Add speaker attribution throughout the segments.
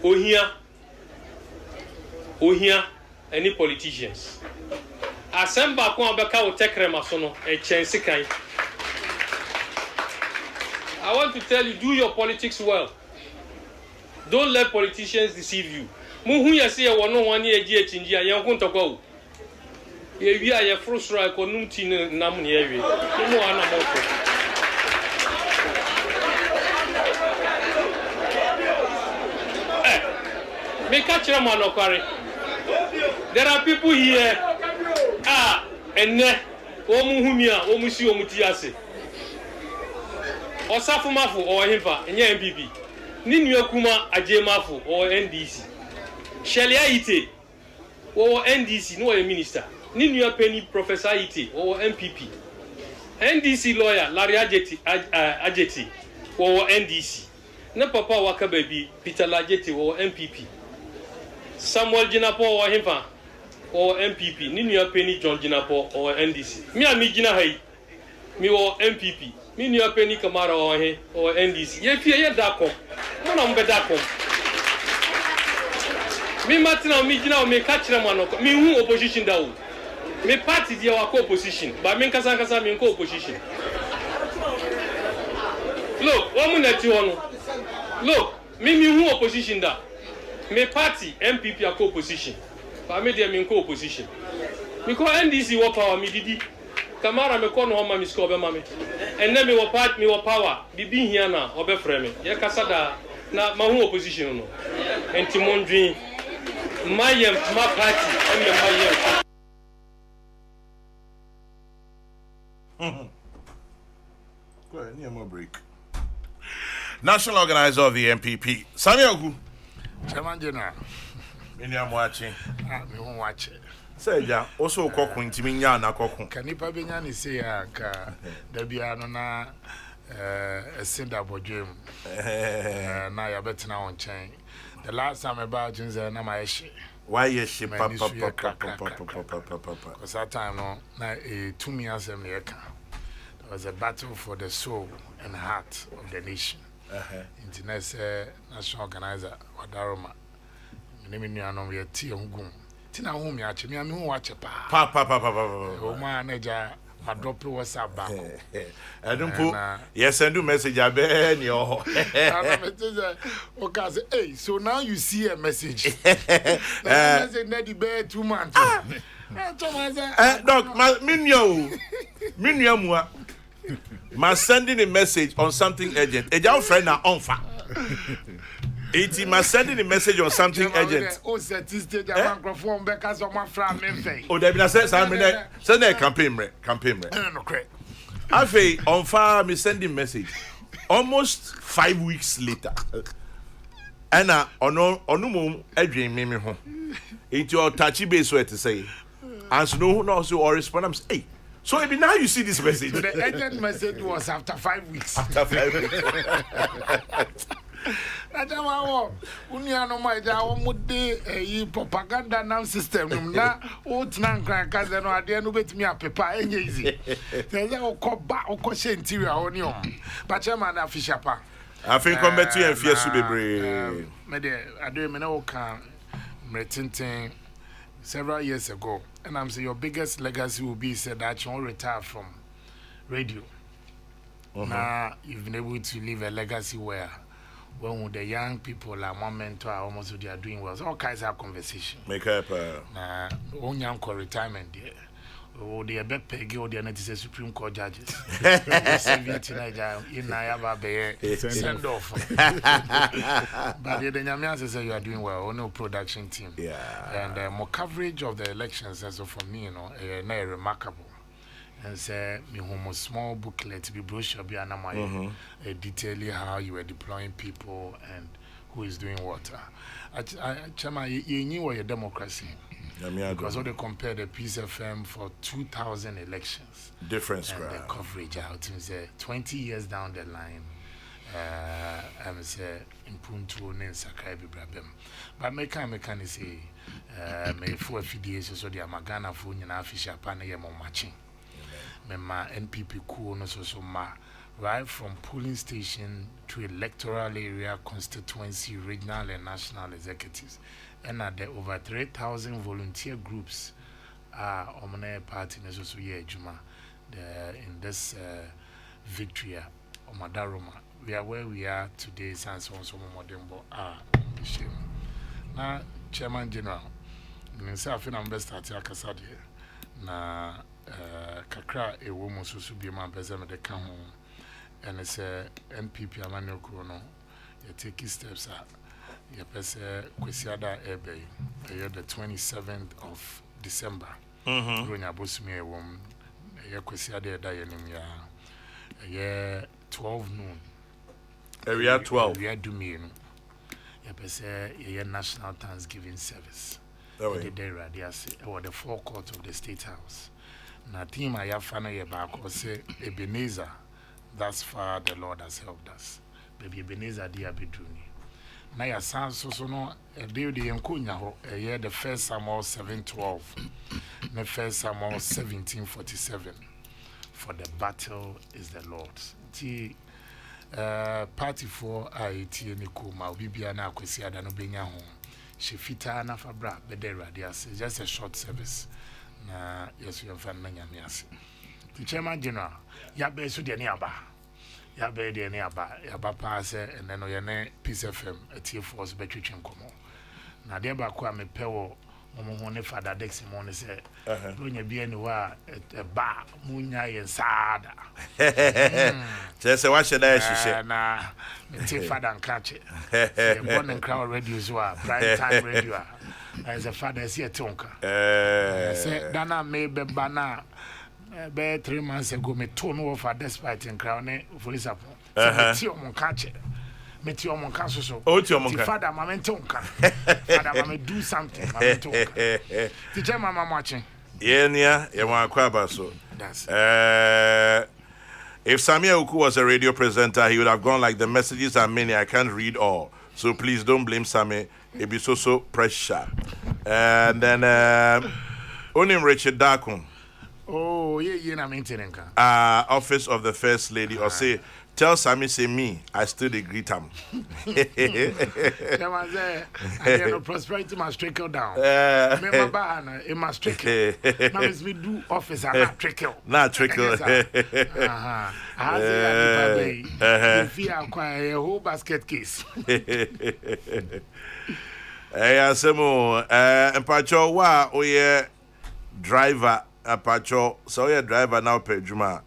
Speaker 1: ohia any politicians asemba ko obeka wo tekrema so no e chense kan. I want to tell you, do your politics well. Don't let politicians deceive you. Muhu ya se wo no wan ye gi achinji a yen ko ntokwa wo. Ye wi a ye frustra ko num ti nam ne ye wi. Mu ana mo ko. Me catch them on Okare. There are people here. Omuhumia, Omusi Omutiase. Osafu Mafu or Himfa, and MPP. Ninu Kuma Ajemafu or NDC. Shelia Ite or NDC, no a minister. Ninu Penny Professor Ite or MPP. NDC lawyer Larry Ajeti or NDC. Na Papa Wakababy Peter Lajeti or MPP. Samuel Jinapo or Himfa or MPP. Ninu Penny John Jinapo or NDC. Me and me Jina Hay. Me or MPP. Me Ninu Penny Kamara or NDC. Ye fear Dakom. No number Dakom. Me Martina me Jina me catch them one. Me who opposition down. Me party the our co-opposition. But me Kasankasa me co-opposition. Look, one minute you want. Look, me who opposition da. Me party MPP a co-opposition. But me dem in co-opposition. Me call NDC what power me didi. Kamara me call no homa me score be mame. And then me what part me what power. Bibi here na obe frame me. Ye kasa da na ma who opposition no. Enti mondwin my party and my
Speaker 2: Go ahead, near more break. National organizer of the MPP, Samuel Gu.
Speaker 3: Chairman General.
Speaker 2: I'm watching.
Speaker 3: We won't watch it.
Speaker 2: Say, yeah, also Kokun, Timinya, na Kokun.
Speaker 3: Can you probably say, there be a send up a dream? Now you're better now on chain. The last time about Jins and Namashi.
Speaker 2: Why is she papa?
Speaker 3: Because that time, no, now 2 years in the account. There was a battle for the soul and heart of the nation. International national organizer Wadaroma. Name me no we tea ngum. Tina hu me ache me hu wache pa. O ma naja ma drop WhatsApp back.
Speaker 2: Adumpo yes send you message abe ni o.
Speaker 3: Okay say hey so now you see a message. The message na di be 2 months.
Speaker 2: Doc minyo mua. Ma sending a message on something urgent. A young friend na onfa. It ma sending a message on something urgent.
Speaker 3: Oh, statistic microphone because of my friend Memphis.
Speaker 2: Oh, they be say send a campaign.
Speaker 3: No correct.
Speaker 2: Afi onfa me sending message. Almost 5 weeks later. And ono edwin me ho. It your touchy base where to say. And so no so or respond am say hey. So maybe now you see this message.
Speaker 3: The urgent message was after 5 weeks.
Speaker 2: After 5 weeks.
Speaker 3: Natama unia no ma ja wo mude propaganda now system na o tnan kran kaze no ade no betimi apepa enye easy. Tell o ko ba o ko she interior oni o. Ba chairman official pa.
Speaker 2: I think come back to and fear su bebre.
Speaker 3: Me de ade me na o kan mretintin several years ago. And I'm saying your biggest legacy will be said that you won't retire from radio. Now you've been able to leave a legacy where when the young people are more mentor almost they are doing well. So all kinds of conversation.
Speaker 2: Make up
Speaker 3: now on young retirement there. Oh, they are back peggy or they are not Supreme Court judges. Send off. But the Nyamians say you are doing well. On no production team.
Speaker 2: Yeah.
Speaker 3: And more coverage of the elections, as for me, you know, remarkable. And say me home small booklet, be brochure, be anamaya, detailing how you were deploying people and who is doing what. Chairman, you knew what your democracy. Because when they compare the Peace FM for 2000 elections,
Speaker 2: difference
Speaker 3: and the coverage out, say 20 years down the line, I'm say impuntu ne sakai bibrabem. But me can say, me for FDS so the Amagana for nyina official pan ye mo matching. Me ma NPP cool no so ma right from polling station to electoral area, constituency, regional and national executives. And at the over 3,000 volunteer groups are Omane party necessary Juma in this victory Omadaroma. We are where we are today, and so on so modembo shame. Now, Chairman General, myself and I'm best at Yakasadi. Na kakra a woman so be my best at the come and it's a NPP Amano Chrono. You take steps at your best Quisiada Ebe, the 27th of December. When I was me a woman, a Quisiada Dianemia, a year 12 noon.
Speaker 2: Area 12.
Speaker 3: We are doing a national Thanksgiving service.
Speaker 2: Oh,
Speaker 3: The forecourt of the State House. Na team I have found a back or say Ebenezer. Thus far the Lord has helped us. Baby Ebenezer dear Bedruni. Na ya sound so no a day the Nkunya a year the first Samuel 7:12. The first Samuel 17:47. For the battle is the Lord's. Party for IET Nikuma Bibiana Kwesiada no Benya home. She fita na fabra bedera dias just a short service. Na yes you fan nanya miasi. The Chairman General, ya be so de niaba. Ya be de niaba, ya ba pass and then oyene Peace FM a force between komo. Na de ba ko amepewo mo ne fada Dex mo ne se no nya bia ni wa ba munya ye sada.
Speaker 2: Just what should I say?
Speaker 3: Na te fada nkache. Se born and crowd radio so prime time radio. As a father see a tonka. Say dana me be bana be 3 months ago me tone over despite in crown police up. So ti o mon kache. Me ti o mon kaso so.
Speaker 2: Oh ti o mon ka.
Speaker 3: Father mama tonka. Father mama do something mama tonka. Teacher mama watching.
Speaker 2: Yeah nia, ye wan kwaba so.
Speaker 3: That's
Speaker 2: if Samuel Oku was a radio presenter, he would have gone like the messages are many. I can't read all. So please don't blame Sammy. It be so pressure. And then Onim Richard Darkon.
Speaker 3: Oh, yeah, na maintaining.
Speaker 2: Office of the First Lady, or say, tell Sammy, say me, I still greet him.
Speaker 3: Prosperity must trickle down. It must trickle. Now it's me do office and not trickle.
Speaker 2: Not trickle.
Speaker 3: If you acquire a whole basket case.
Speaker 2: Hey, Asemo, and Pacho, wa, oye, driver, a Pacho, so ye driver now, Pejuma,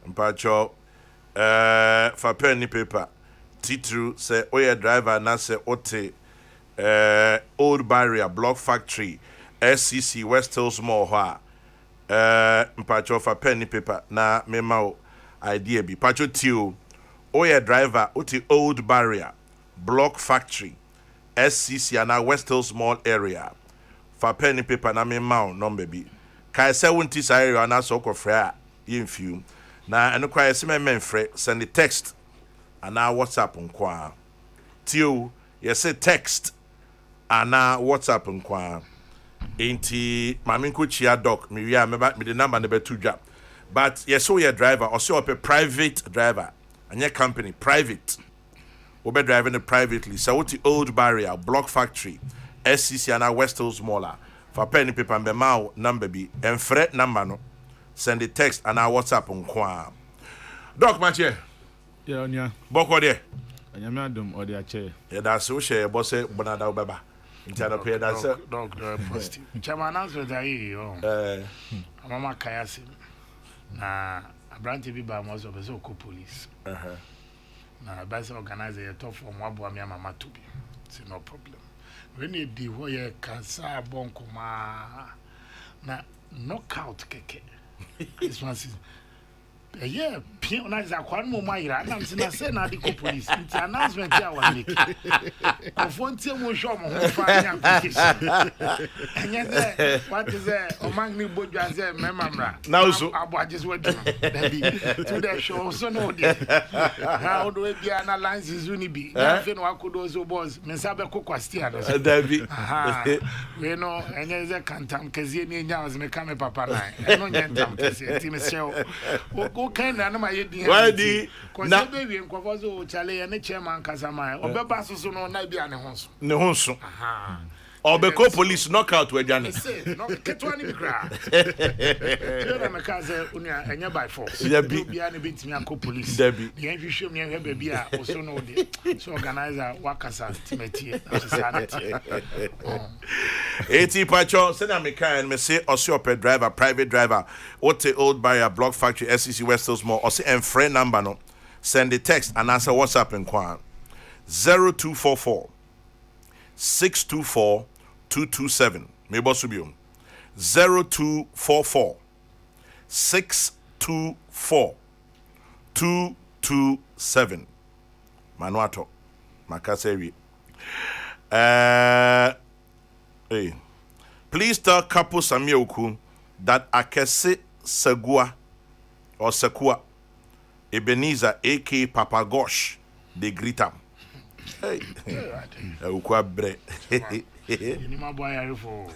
Speaker 2: and Pacho, for penny paper, Titru, say, oye, driver, na say, ote, Old Barrier, Block Factory, SCC, West Hills, Moha, Pacho, for penny paper, na, memo, idea be, Pacho, Tio, oye, driver, ote, Old Barrier, Block Factory, SCC and our West Hills Mall area. For penny paper na me mount number be. Kai 70 area na so ko frɛ yin few. Na eno kwai se men frɛ send the text and our WhatsApp nkwa. Tio you say text and our WhatsApp nkwa. Enti mami ko chia doc me wi me the number ne betu dwa. But yes so your driver or so a private driver. Anya company private. We be driving it privately. So what the Old Barrier, Block Factory, SCC and our West Hills Mall. For penny paper and be number be and fret number no. Send the text and our WhatsApp on Kwa. Doc Mathieu.
Speaker 4: Yeah, yeah.
Speaker 2: Boko there.
Speaker 4: And your madam or their chair.
Speaker 2: Yeah, that's so share boss Bonada Baba. Instead of here, that's it.
Speaker 3: Dog, positive. Chairman announcement I hear. Mama Kayasi. Na Abranti Biba was of the police. Na best organizer a top from Wabwa Mama to be. It's no problem. When you do what you can say, Bonkoma na knockout keke. This one is yeah, piano is a one more mile. I'm saying, na the police. It's an announcement here. I make. Of one team will show me who find application. And yet, what is there? Among me, Bojas, Memamra.
Speaker 2: Now, so
Speaker 3: I just went to the show. So, no, how do we be analyzed? Unibi. Nothing I could also was Mensabe Coquastia. We know, and there's a cantam Kazini now as me come papa. I don't get them to say, Tim Show. What kind of animal
Speaker 2: Why the
Speaker 3: na baby nkwafozo chale ne chairman kasama obeba so no na bia ne ho so.
Speaker 2: Ne ho so.
Speaker 3: Aha.
Speaker 2: Obeko police knockout we dwane.
Speaker 3: Say no ketwa ni bikra. Tell na kaze unia enya by force. Bia ne bitimi akọ police.
Speaker 2: Debi.
Speaker 3: Ye hwehwem ye hwe bia oso no de. So organizer wakasa timetie.
Speaker 2: Eti pacho send me can me say osiope driver private driver what old barrier block factory SCC West Hills Mall or say and friend number no send the text and answer WhatsApp in Kwan 0244 624 227 Mebo Subium 0244 624 227 Manuato Makaseri. Hey. Please tell Kapo Samioku that Akese Segua or Sekua Ebenezer aka Papa Gosh they greet him. Hey, ukwa bre.
Speaker 3: Ni maboy arifo.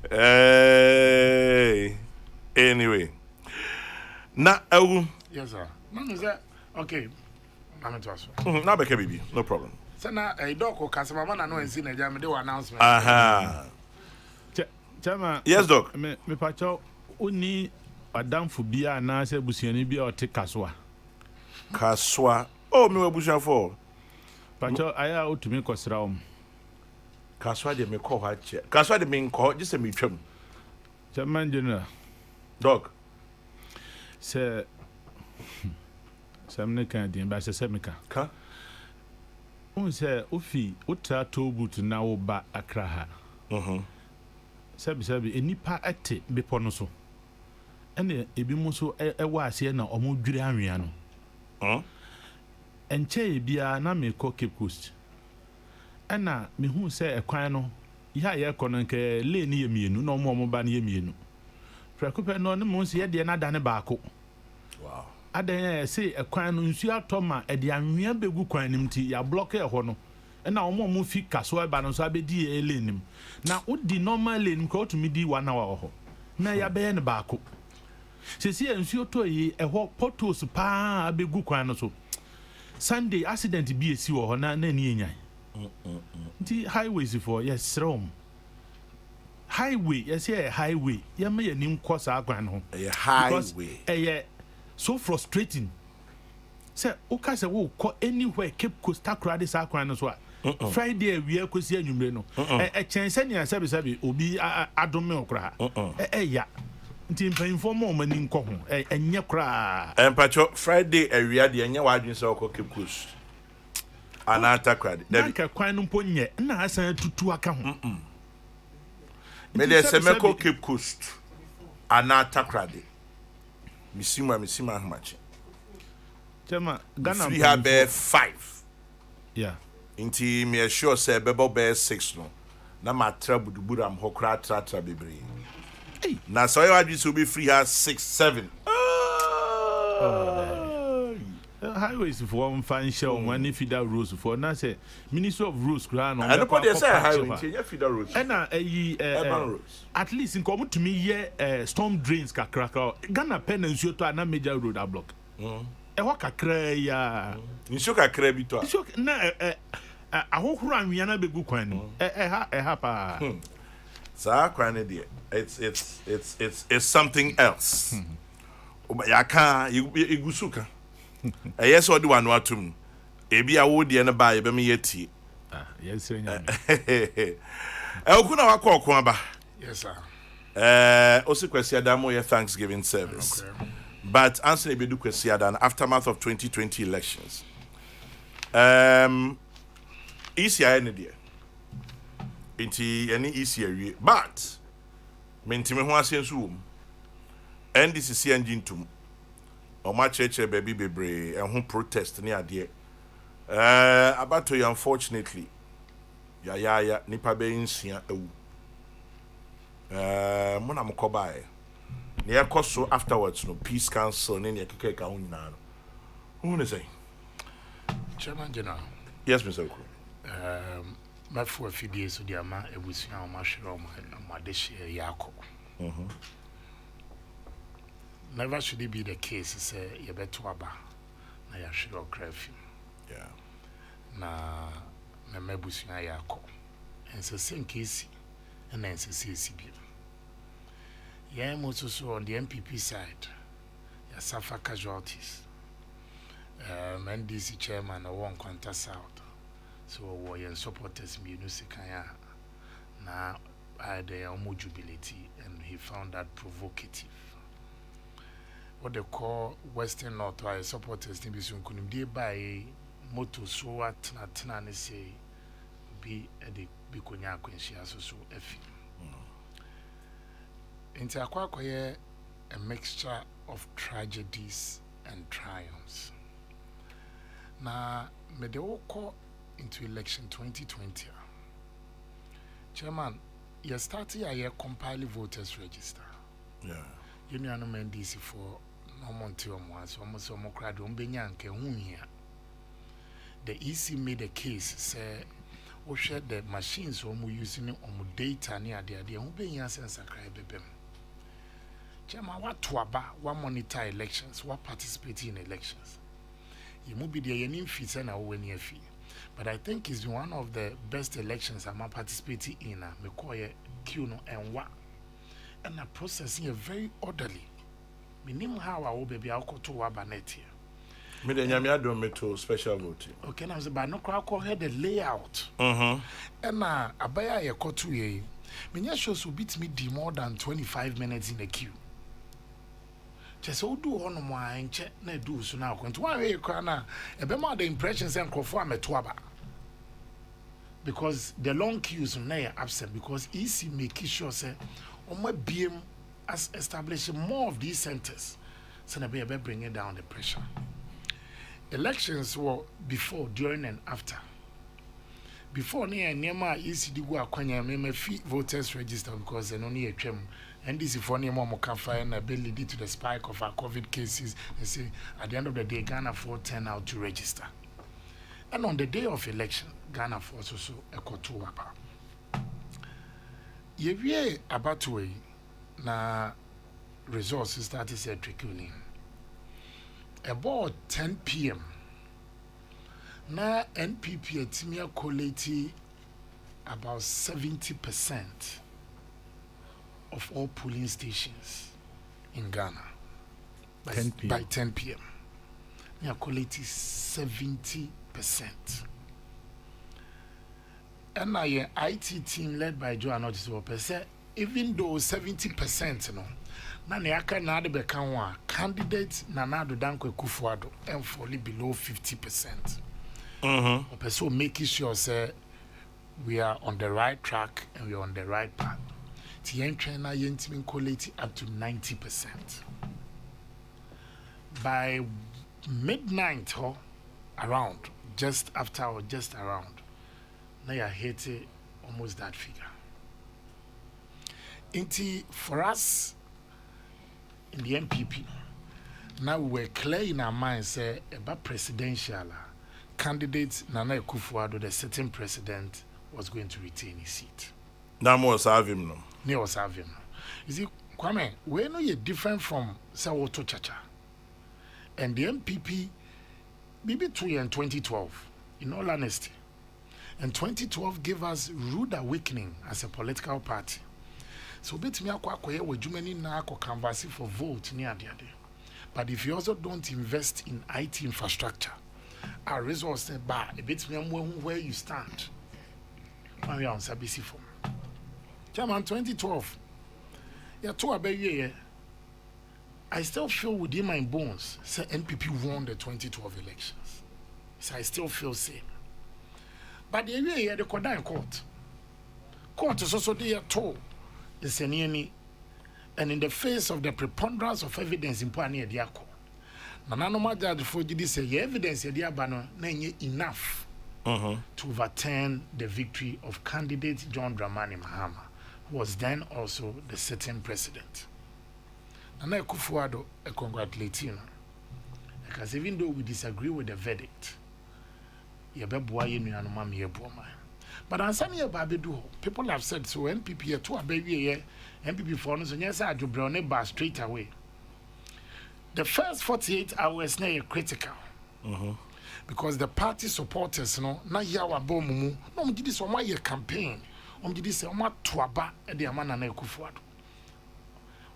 Speaker 2: Hey. Anyway. Na
Speaker 3: Yes sir. No that okay. I'm to ask.
Speaker 2: Na beke bibi, no problem.
Speaker 3: Sana doko kasama na no ensi na jam de announcement.
Speaker 2: Aha.
Speaker 4: Chama.
Speaker 2: Yes doc.
Speaker 4: Me pacho oni adamfo bia na se busuani bia o te kaswa.
Speaker 2: Kaswa. Oh, me webusa for.
Speaker 4: Pacho aya otumi kosra
Speaker 2: Kaswa de me call ha che. Kaswa de me call just me twam.
Speaker 4: Chama general.
Speaker 2: Doc.
Speaker 4: Se Samne kan din ba se semika.
Speaker 2: Ka?
Speaker 4: On se ofi utra tobut na wo ba Accra ha. Sabi enipa ate bepo no so. Ene ebi mu so ewa ase na omo dwire anwea no. Enche bia na me ko Cape Coast. Ena me hu se ekwan no ya ye ko no nke le ni yemienu na omo ba na yemienu. Prakope no ne mu se ye de na da ne baako.
Speaker 2: Wow.
Speaker 4: Adan say ekwan no nsu atoma e de anwea begu kwan nim ti ya block e ho no. Ena omo mu fi kaso e ba no so abedi e le nim. Na odi normal lane ko to me di 1 hour ho. Na ya be ne baako. Sisi ensuo to yi eho potos pa abegu kwan no so. Sunday accident bi esi wo ho na ni enyan. Nti highways for yes rom. Highway yes here highway. Ya me yanim kosa kwan ho.
Speaker 2: A highway.
Speaker 4: Because so frustrating. Say oka se wo ko anywhere Cape Coast Accra this kwan no so a. Friday we akosi anwumre no. Chense nia sabi obi adome okra. Ya nti mpanyimfo mo mani nkɔ ho enye kra
Speaker 2: Empacho Friday awia de enye wadwen se okɔ Cape Coast anata krade
Speaker 4: na ka kwan no mpo nye na asan tutu aka ho
Speaker 2: me de se meko Cape Coast anata krade misima hamachi
Speaker 4: tema Ghana
Speaker 2: we have 5
Speaker 4: yeah
Speaker 2: inti me sure say bebo be 6 no na matra budubura am hokra tratra bebre.
Speaker 4: Hey.
Speaker 2: Now, so you want to be free has 6, 7.
Speaker 4: Highways for one fine show, one feeder roads for now. Say Ministry of Roads, crown.
Speaker 2: I don't say highway, feeder roads.
Speaker 4: And
Speaker 2: urban roads.
Speaker 4: At least in common to me, yeah, storm drains kakraka. Ghana Peninsula to a major road a block. A walk a cray, ya.
Speaker 2: You shook a crabby to us.
Speaker 4: Na a whole run, we are not be good coin. Hapa.
Speaker 2: So, it's something else. I can't, you gusuka. Yes, or do one what to me. Ebi a wood and a buy, be me yeti.
Speaker 4: Yes, sir.
Speaker 2: Elkuna wako kwamba.
Speaker 3: Yes, sir.
Speaker 2: Also kwesi adamo ye Thanksgiving service. Okay. But Anthony Bedu kwesi adan aftermath of 2020 elections. Easy any dear. Inti any easy but mentime ho asensu wom NDCC engine tum o ma cheche baby bebre ehun protest ni ade abato you unfortunately ya nipa be nsia awu mo na mkoba e ne yakoso afterwards no peace council ne ne keke ka hun na no who ne say
Speaker 3: Chairman General.
Speaker 2: Yes Mr. Oku.
Speaker 3: My for few so the ama ebusia o ma hwere o ma de hye yako. never should it be the case, say, you better aba, na ya should or crave.
Speaker 2: Yeah.
Speaker 3: Na mebusi na yako. And so, same case, and then say, CCB. Yeah, most also on the MPP side, you suffer casualties. NDC chairman, I won't contest out. So, we supporters, me, no sekaya. Now, I the jubility, and he found that provocative. What they call Western North, I supporters, Nibisun Kunimdi by Moto Swat, Natana, say, be a Bikunya Quincy, so F. Into a mixture of tragedies and triumphs. Now, may they all call into election 2020. Chairman, you started a year compiling voters register.
Speaker 2: Yeah.
Speaker 3: You know, no man DC for no monte or once, almost a more crowd on Benyanke, the EC made a case, say, or share the machines or using on data near the idea, who being sense a cry baby. Chairman, what to about one monitor elections, what participate in elections? You must be the any fees and a when fee. But I think it's one of the best elections I'm participating in. Me call it Q and what, and the process is very orderly. Me name how I will be I'll to Wabanet here.
Speaker 2: Me the nyamia do me to special voting.
Speaker 3: Okay, now the no crowd call here the layout.
Speaker 2: Mhm.
Speaker 3: And abaya ye kotu ye. Me nya shows will beat me more than 25 minutes in the queue. Just so do on my and check na do so now. When one way you can a be more the impressions and conform to aba. Because the long queues are absent because easy make sure say on my BM as establishing more of these centers. So na be bringing down the pressure. Elections were before, during, and after. Before near Nema easy to go akwanya me fee voters register because they only a trim. And this is for any more can find ability to the spike of our COVID cases and say at the end of the day Ghana for turn out to register. And on the day of election, Ghana for also a kotu wapa. Ye about to na resources started said trickling. About 10 p.m. Na NPP atimia collate about 70% of all polling stations in Ghana by 10 p.m. We are collecting 70%. And our IT team led by Joan Otis even though 70%, no, na neaka na de beka ho candidate Nana Dankwa Kufuado and fully below 50%. So making sure say we are on the right track and we are on the right path. TN trainer yentimin quality up to 90%. By midnight or around, just after or just around, now you hit almost that figure. For us in the MPP, now we're clear in our minds say about presidential candidate Nana Kufuado, the sitting president, was going to retain his seat.
Speaker 2: Now more serve him no.
Speaker 3: You see, Kwame, we know you're different from Sawoto Chacha. And the MPP, maybe 2 years in 2012, in all honesty. And 2012 gave us rude awakening as a political party. So, bet me akwa we jumeni na ko canvass for vote near the other. But if you also don't invest in IT infrastructure, our resources bar a bit me where you stand. We are on Sabisi form. Chairman, 2012. Yeah, to a baby. I still feel within my bones, say NPP won the 2012 elections. So I still feel same. But the year the Kodan court. Court is also there too. The Seniani, and in the face of the preponderance of evidence in Pania Diako. Nanano Majad for this evidence Diabano enough to overturn the victory of candidate John Dramani Mahama, who was then also the sitting president. Nana Kufuado, a congratulating, because even though we disagree with the verdict, but Ansani Babidu, people have said so. NPP to a baby, NPP for us, and yes, I do brown bar straight away. the first 48 hours now are critical. Because the party supporters, no, na yawa bomumu, no, did this on my campaign. Did this on my tuaba at the Amana Kufuado.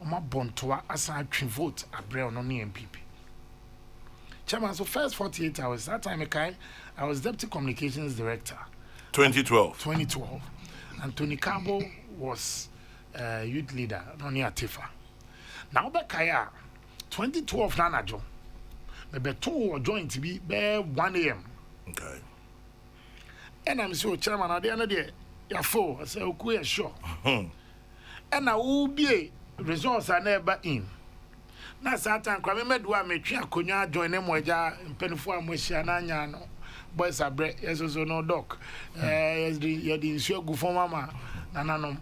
Speaker 3: On my bontoa as I vote a brown on the MPP. Chairman, so first 48 hours, that time I was Deputy Communications Director.
Speaker 2: 2012.
Speaker 3: And Tony Cabo was youth leader, Noni Atifa. Now, Bekaya, 2012 Nanajo. Maybe 2 joint to be 1 a.m.
Speaker 2: Okay.
Speaker 3: And I'm so chairman at the end of the day, you're 4. I say, okay, sure. And I will be results are never in. Na Satan, Kwame Medwa, me try Konya join them with ya in Penfua Moshiana, no. Boys are bread, yes, also no doc. Yes, the insure go for mama. Nanano.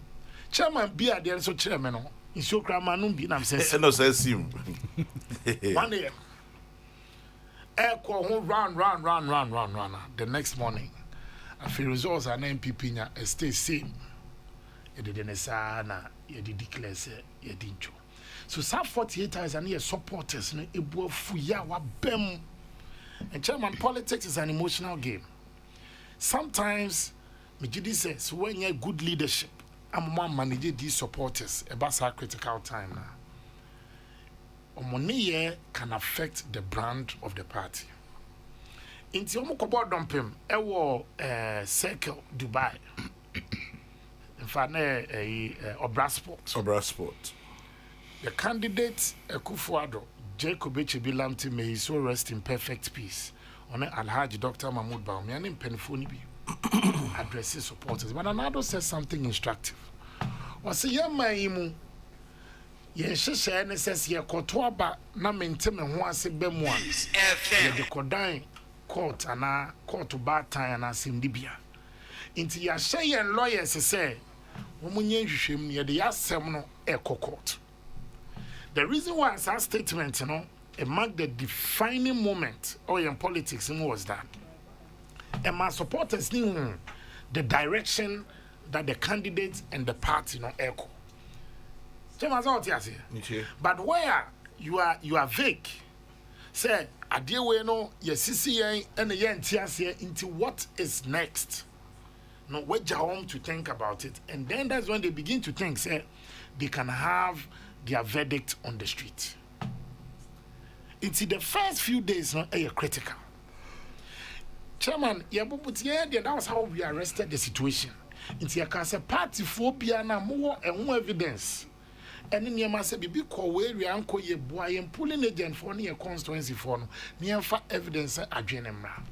Speaker 3: Chairman be at the end so chairman, insure Kramanum be, I'm saying,
Speaker 2: no, says him.
Speaker 3: 1 a.m. Echo run. The next morning, I feel results are MPP nya stay same. You didn't say na you did declare say you didn't. So some 48 hours and your supporters no ebu fuya wa bem. And chairman, politics is an emotional game. Sometimes me jidi says when you good leadership, I'm one manage these supporters about our critical time now. Money can affect the brand of the party. Inti omo kobo dompem e Circle Dubai. In fact Obra Sport. The candidate Ekufuado Jacob Echebilamti, may he so rest in perfect peace. On Alhaji Dr. Mahmoud Baumi and in Penfoni addresses supporters. But another says something instructive. Was a young man. Yes, she said, and says, "Ye Kotoaba, na maintain and once a bemoan. The Kodain court and a court to bad time and a sim dibia. Into your shay and lawyers say, woman, you shim near the Yasemno Echo Court. The reason why it's a statement, it marked the defining moment in politics was that. And my supporters knew the direction that the candidates and the party echo. But where you are vague, say I deal with your CCA and the NTS into what is next. No, wait your home to think about it, and then that's when they begin to think. Say they can have their verdict on the street. Into the first few days, critical. Chairman, that was how we arrested the situation. Into your cancer party phobia na more and more evidence. And in your master be called where we uncle ye boy and pulling agent for near constituency for no near for evidence at Jenema.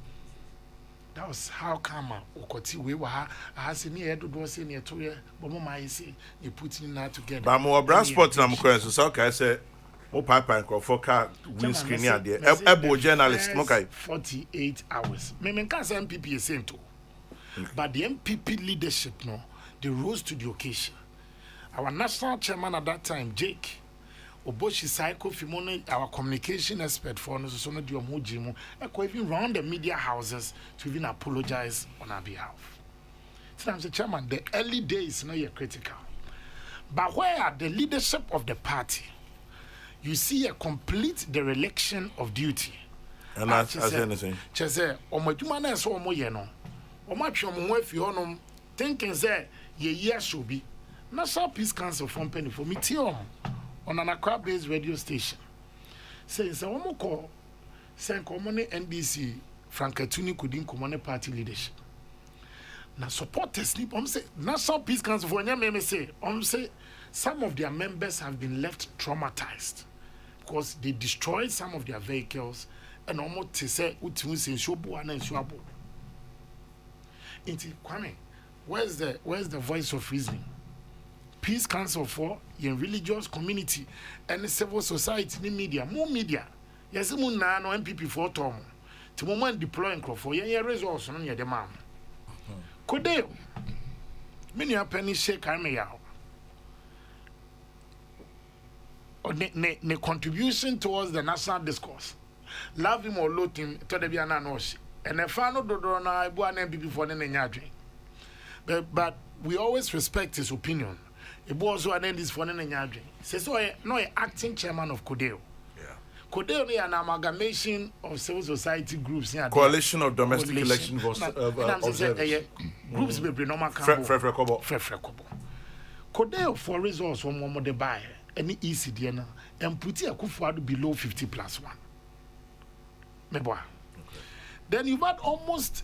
Speaker 3: That was how Kama Okoti we were as in here to do us in here 2 years, but my say you putting that together.
Speaker 2: But more brass spots and so okay, I say, oh, Papa and for car windscreen near there. Ebo journalist, okay.
Speaker 3: 48 hours. Memen can't MPP is saying too. But the MPP leadership, they rose to the occasion. Our national chairman at that time, Jake, Oboshi Saiko Fimone, our communication expert for Nosono Diomujimu, even round the media houses to even apologize on our behalf. Sometimes the chairman, the early days yet critical. But where the leadership of the party, you see a complete dereliction of duty.
Speaker 2: And that's anything.
Speaker 3: Chese, Omajumana so moyeno. Omachum if you on thinking say ye should be. National Peace Council from Penny for me on an Accra-based radio station. Says a woman call send common NDC Frankatuni couldn't command party leadership. Now supporters sleep say National Peace Council for say some of their members have been left traumatized because they destroyed some of their vehicles and almost to say shobu and shuabo. Into Kwame, where's the voice of reasoning? Peace Council for your religious community and the civil society in media, more media. Yes, no MPP for Tom. To moment deploying for your resource on your demand. Could they? Many a penny shake I may out. Or the contribution towards the national discourse. Love him or loathe him to the Biana Noshi. And a final Dodona, I bought an MPP for the but we always respect his opinion. It was one end is for an Nyadri. Says so no acting chairman of Kodeo.
Speaker 2: Yeah.
Speaker 3: Could there be an amalgamation of civil society groups?
Speaker 2: Coalition of Domestic Election Observers.
Speaker 3: Groups will be normal. Could there for resource one more the buy any ECD and put a kufuadu below 50+1? Then you've had almost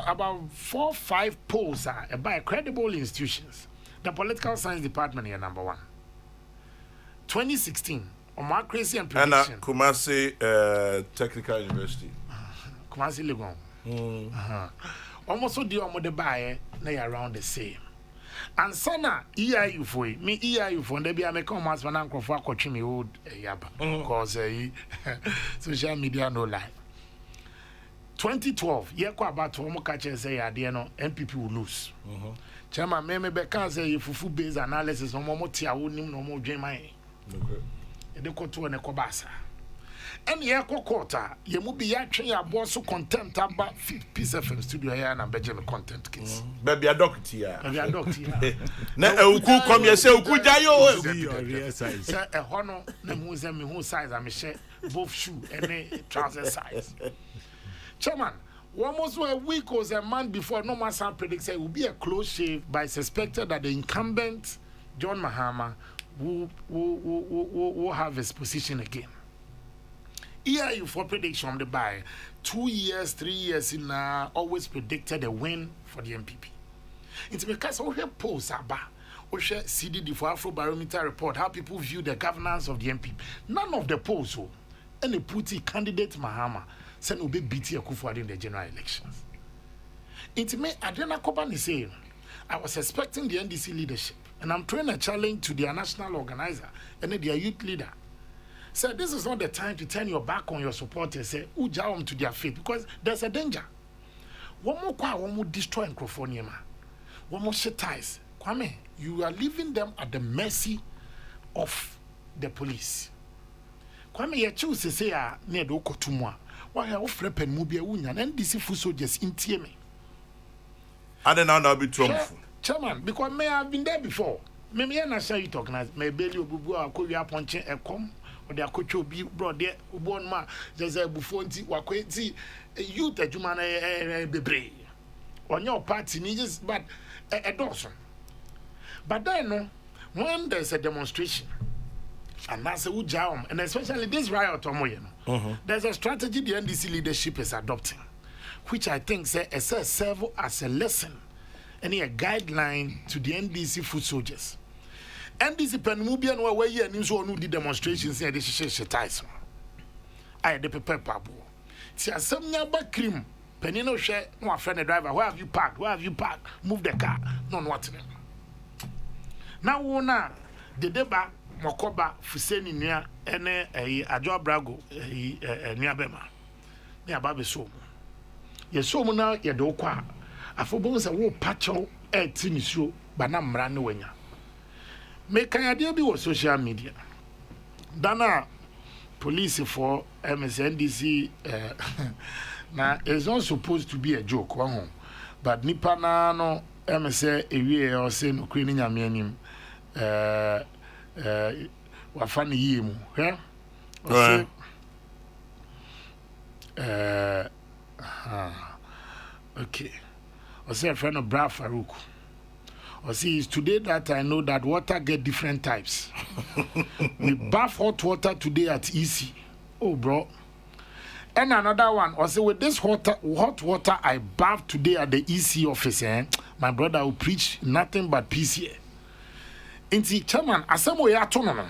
Speaker 3: about 4 or 5 polls by credible institutions. The political science department here, number 1. 2016, Democracy and Prediction.
Speaker 2: And Kumasi Technical University.
Speaker 3: Kumasi Legon. Almost so the buy around the same. And sana EIU for me EIU for maybe I make come for now for coaching me old yaba because social media no lie. 2012 year kwa about to catch say ya no MPP will lose. Chairman me be can say fufu based analysis no mo tia wo nim no mo dwen man. Okay. E de ko to ne ko basa. And ye ko quarter ye mu bi ya twen ya bo so content aba Peace FM studio here na beje me content case.
Speaker 2: Baby a doctor ya.
Speaker 3: Baby a doctor ya.
Speaker 2: Na euku come ye say euku jayo.
Speaker 3: Say e hono na mu say me hu size am share both shoe and trouser size. Chairman, almost a week or a month before, no man predicts it will be a close shave by suspected that the incumbent John Mahama will have his position again. EIU for prediction on the buy 2 years, 3 years in always predicted a win for the MPP. It's because we have polls about we share CDD for Afro Barometer report how people view the governance of the MPP. None of the polls any putty candidate Mahama said will be BT Akufo-Addo in the general elections. It may Adena Kobani say, I was expecting the NDC leadership, and I'm throwing a challenge to their national organizer and their youth leader. Said this is not the time to turn your back on your supporters, say, Ujawam to their faith, because there's a danger. One more destroy Nkrofo. One more shit ties. Kwame, you are leaving them at the mercy of the police. Kwame, you choose to say, near the Okotumwa. Why are flipping Mubia Union and DC food soldiers in TMA?
Speaker 2: I don't know how to be truthful.
Speaker 3: Chairman, because may have been there before. Maybe I'm not sure you talk now. Maybe you will go up on chain a com or the coach will be brought there. Born ma, there's a buffon tea, wakweti, youth that you man a bebre. On your party, needs but a Dawson. But then, when there's a demonstration, and that's a Ujawam, and especially this riot, there's a strategy the NDC leadership is adopting, which I think serve as a lesson and a guideline to the NDC foot soldiers. NDC Penmubian were here and so on the demonstrations and this is ties. I had the paper pabo. See, some number cream, Penino share, no friend driver. Where have you parked? Where have you parked? Move the car. No, what now, the deba. Mokoba Fuseni Nia ene Ajo Brago Nia Bema Nia Babe so Yeso na ye do kwa afobon se wo pacho tinisio bana mra ne wanya me kan ade bi wo social media dana police for MSNDC na is not supposed to be a joke but nipa na no MSN ewie o se no kri ni nyame anim wafani yimu yeah okay I say a friend of Bra Farouk I see it's today that I know that water get different types. We bath hot water today at EC. Oh bro. And another one I say with this hot water I bath today at the EC office my brother will preach nothing but peace here. Inti chairman asemo ya to no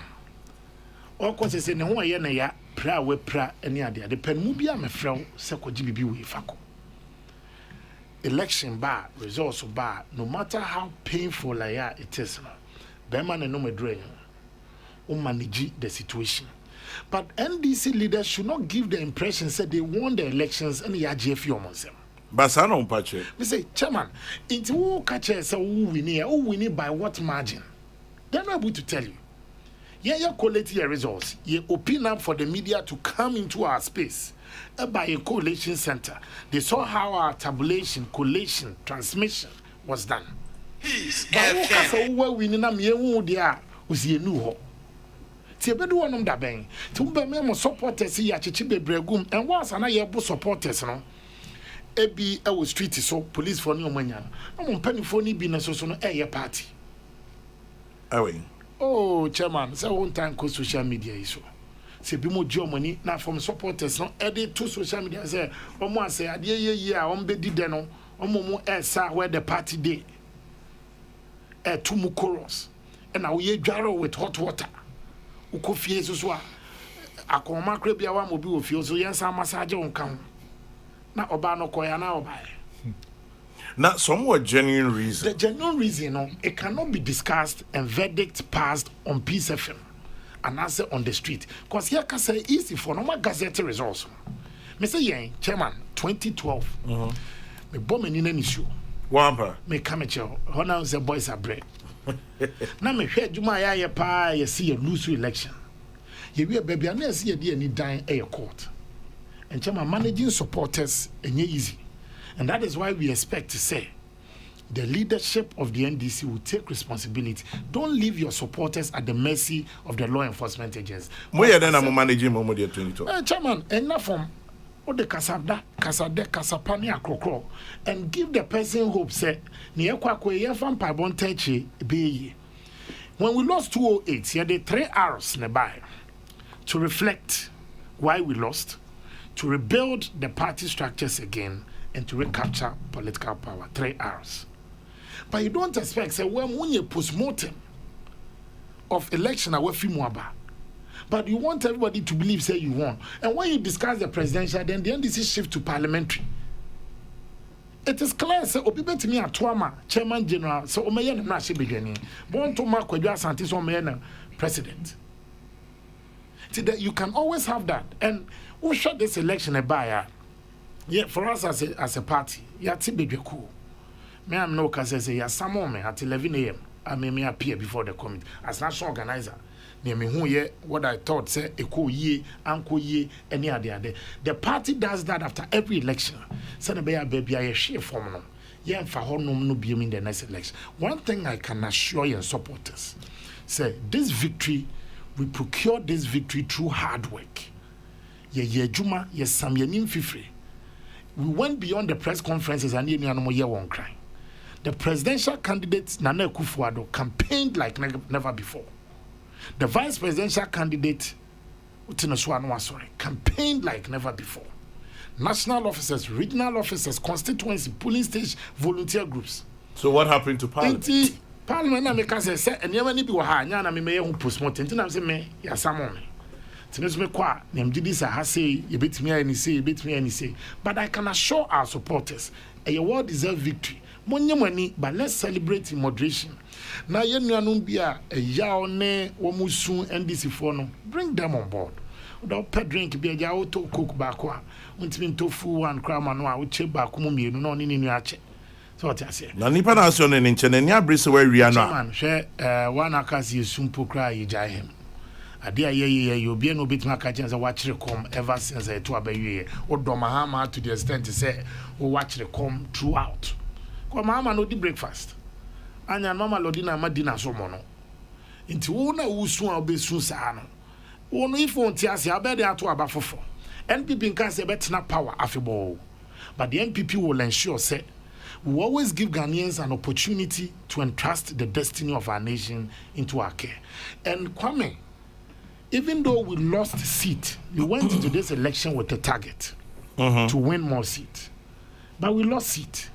Speaker 3: o ko se ne ho ye na ya pra we pra ene ade de pen mu bia me frew se ko gibibi we fako election bar results bar no matter how painful it is be man no medre o manage the situation but NDC leaders should not give the impression that they won the elections and ya GF yomonse
Speaker 2: basana umpache
Speaker 3: me say chairman inti wo ka che se wo win by what margin. They're not able to tell you. Yeah, collect your results. You open up for the media to come into our space by a collation center. They saw how our tabulation, collation, transmission was done. Ti ebedu wonum da ben. Ti ube me mo supporters ya chichi bebregum and once ana ye bo supporters no. Ebi e wo street so police for ni omanya. No mo mpanifo ni bi na so no eye party.
Speaker 2: Away.
Speaker 3: Oh, chairman, say one time ko social media iso. Say bi mo gye money na from supporters no edit to social media say omo ase ade ye a ombedi de no omo mo esa where the party day. To mu chorus. And now ye dwaro with hot water. Ukofie so a akoma kra bia wa mo bi ofie so yensa massage on kan. Na oba no koya na oba.
Speaker 2: Now, somewhat genuine reason.
Speaker 3: The genuine reason, no, it cannot be discussed and verdict passed on Peace FM and answer on the street. Because here can say easy for normal gazette results. Mr. Yang, Chairman, 2012. Me bomb in an issue.
Speaker 2: Wampa.
Speaker 3: Me come at you. Honor the boys are bread. Now me hear Juma ya pa you see a lose election. You be a baby and see a dear need dying a court. And Chairman managing supporters and easy. And that is why we expect to say the leadership of the NDC will take responsibility. Don't leave your supporters at the mercy of the law enforcement agents.
Speaker 2: Moya then I'm managing Momodia 22.
Speaker 3: Chairman, enough from what the Kasada, Kasapani, Kokrokoo, and give the person hope, say, when we lost 208, here the 3 hours nearby to reflect why we lost, to rebuild the party structures again, and to recapture political power. 3 hours. But you don't expect, say, when you post-mortem of election away from Mwaba, but you want everybody to believe, say, you won. And when you discuss the presidential, then the NDC shift to parliamentary. It is clear, say, Obibe to me at Tuama, Chairman General, so Omeyan and Nashi beginning. Born to Mark Kwadwa Santis Omeyan president. See that you can always have that. And who shot this election a buyer? Yeah, for us as a party, yeah, Kokrokoo. Me am no can say yeah, some moment at 11 a.m. I may appear before the committee as national organizer. Near me who ye what I thought say eko ye, anko ye, any other. The party does that after every election. Send a baby I share form no. Yeah, for honum no be in the next election. One thing I can assure your supporters, say this victory, we procure this victory through hard work. Ye juma, ye sam ye nim fifre. We went beyond the press conferences and one cry. The presidential candidate Nana Akufo-Addo campaigned like never before. The vice presidential candidate campaigned like never before. National officers, regional officers, constituency, polling station, volunteer groups.
Speaker 2: So what happened to Parliament?
Speaker 3: Parliament na make us say and never need be ha nya na me postmortem. Tinam say me ya samon. Me kwa this I say you bet me any say but I can assure our supporters a well deserved victory. Money money, but let's celebrate in moderation. Now ye nuanum bia a yaw ne womusun NDC for no bring them on board. Without pet drink be a yaw to cook bakwa. Untimin tofu and crama no a uche bakumu mienu no ni nuache. So what I say. Na
Speaker 2: nipa na so ne nchene nya brise we ria no.
Speaker 3: Man hwe one akasi sumpo kra ye jai him. Adia ye you be no bit ma ka chance watch come ever since to abaye o do mahama to the extent to say o watch come throughout. Ko mahama no di breakfast anya mama lodi na ma dinner so mo no nti wo na wusu a obesu saa no wo no if on ti ase abede ato aba fofo NPP nka say betena power afebo but the NPP will ensure say we always give Ghanaians an opportunity to entrust the destiny of our nation into our care. And Kwame, even though we lost seat, we went into this election with a target to win more seats. But we lost seat.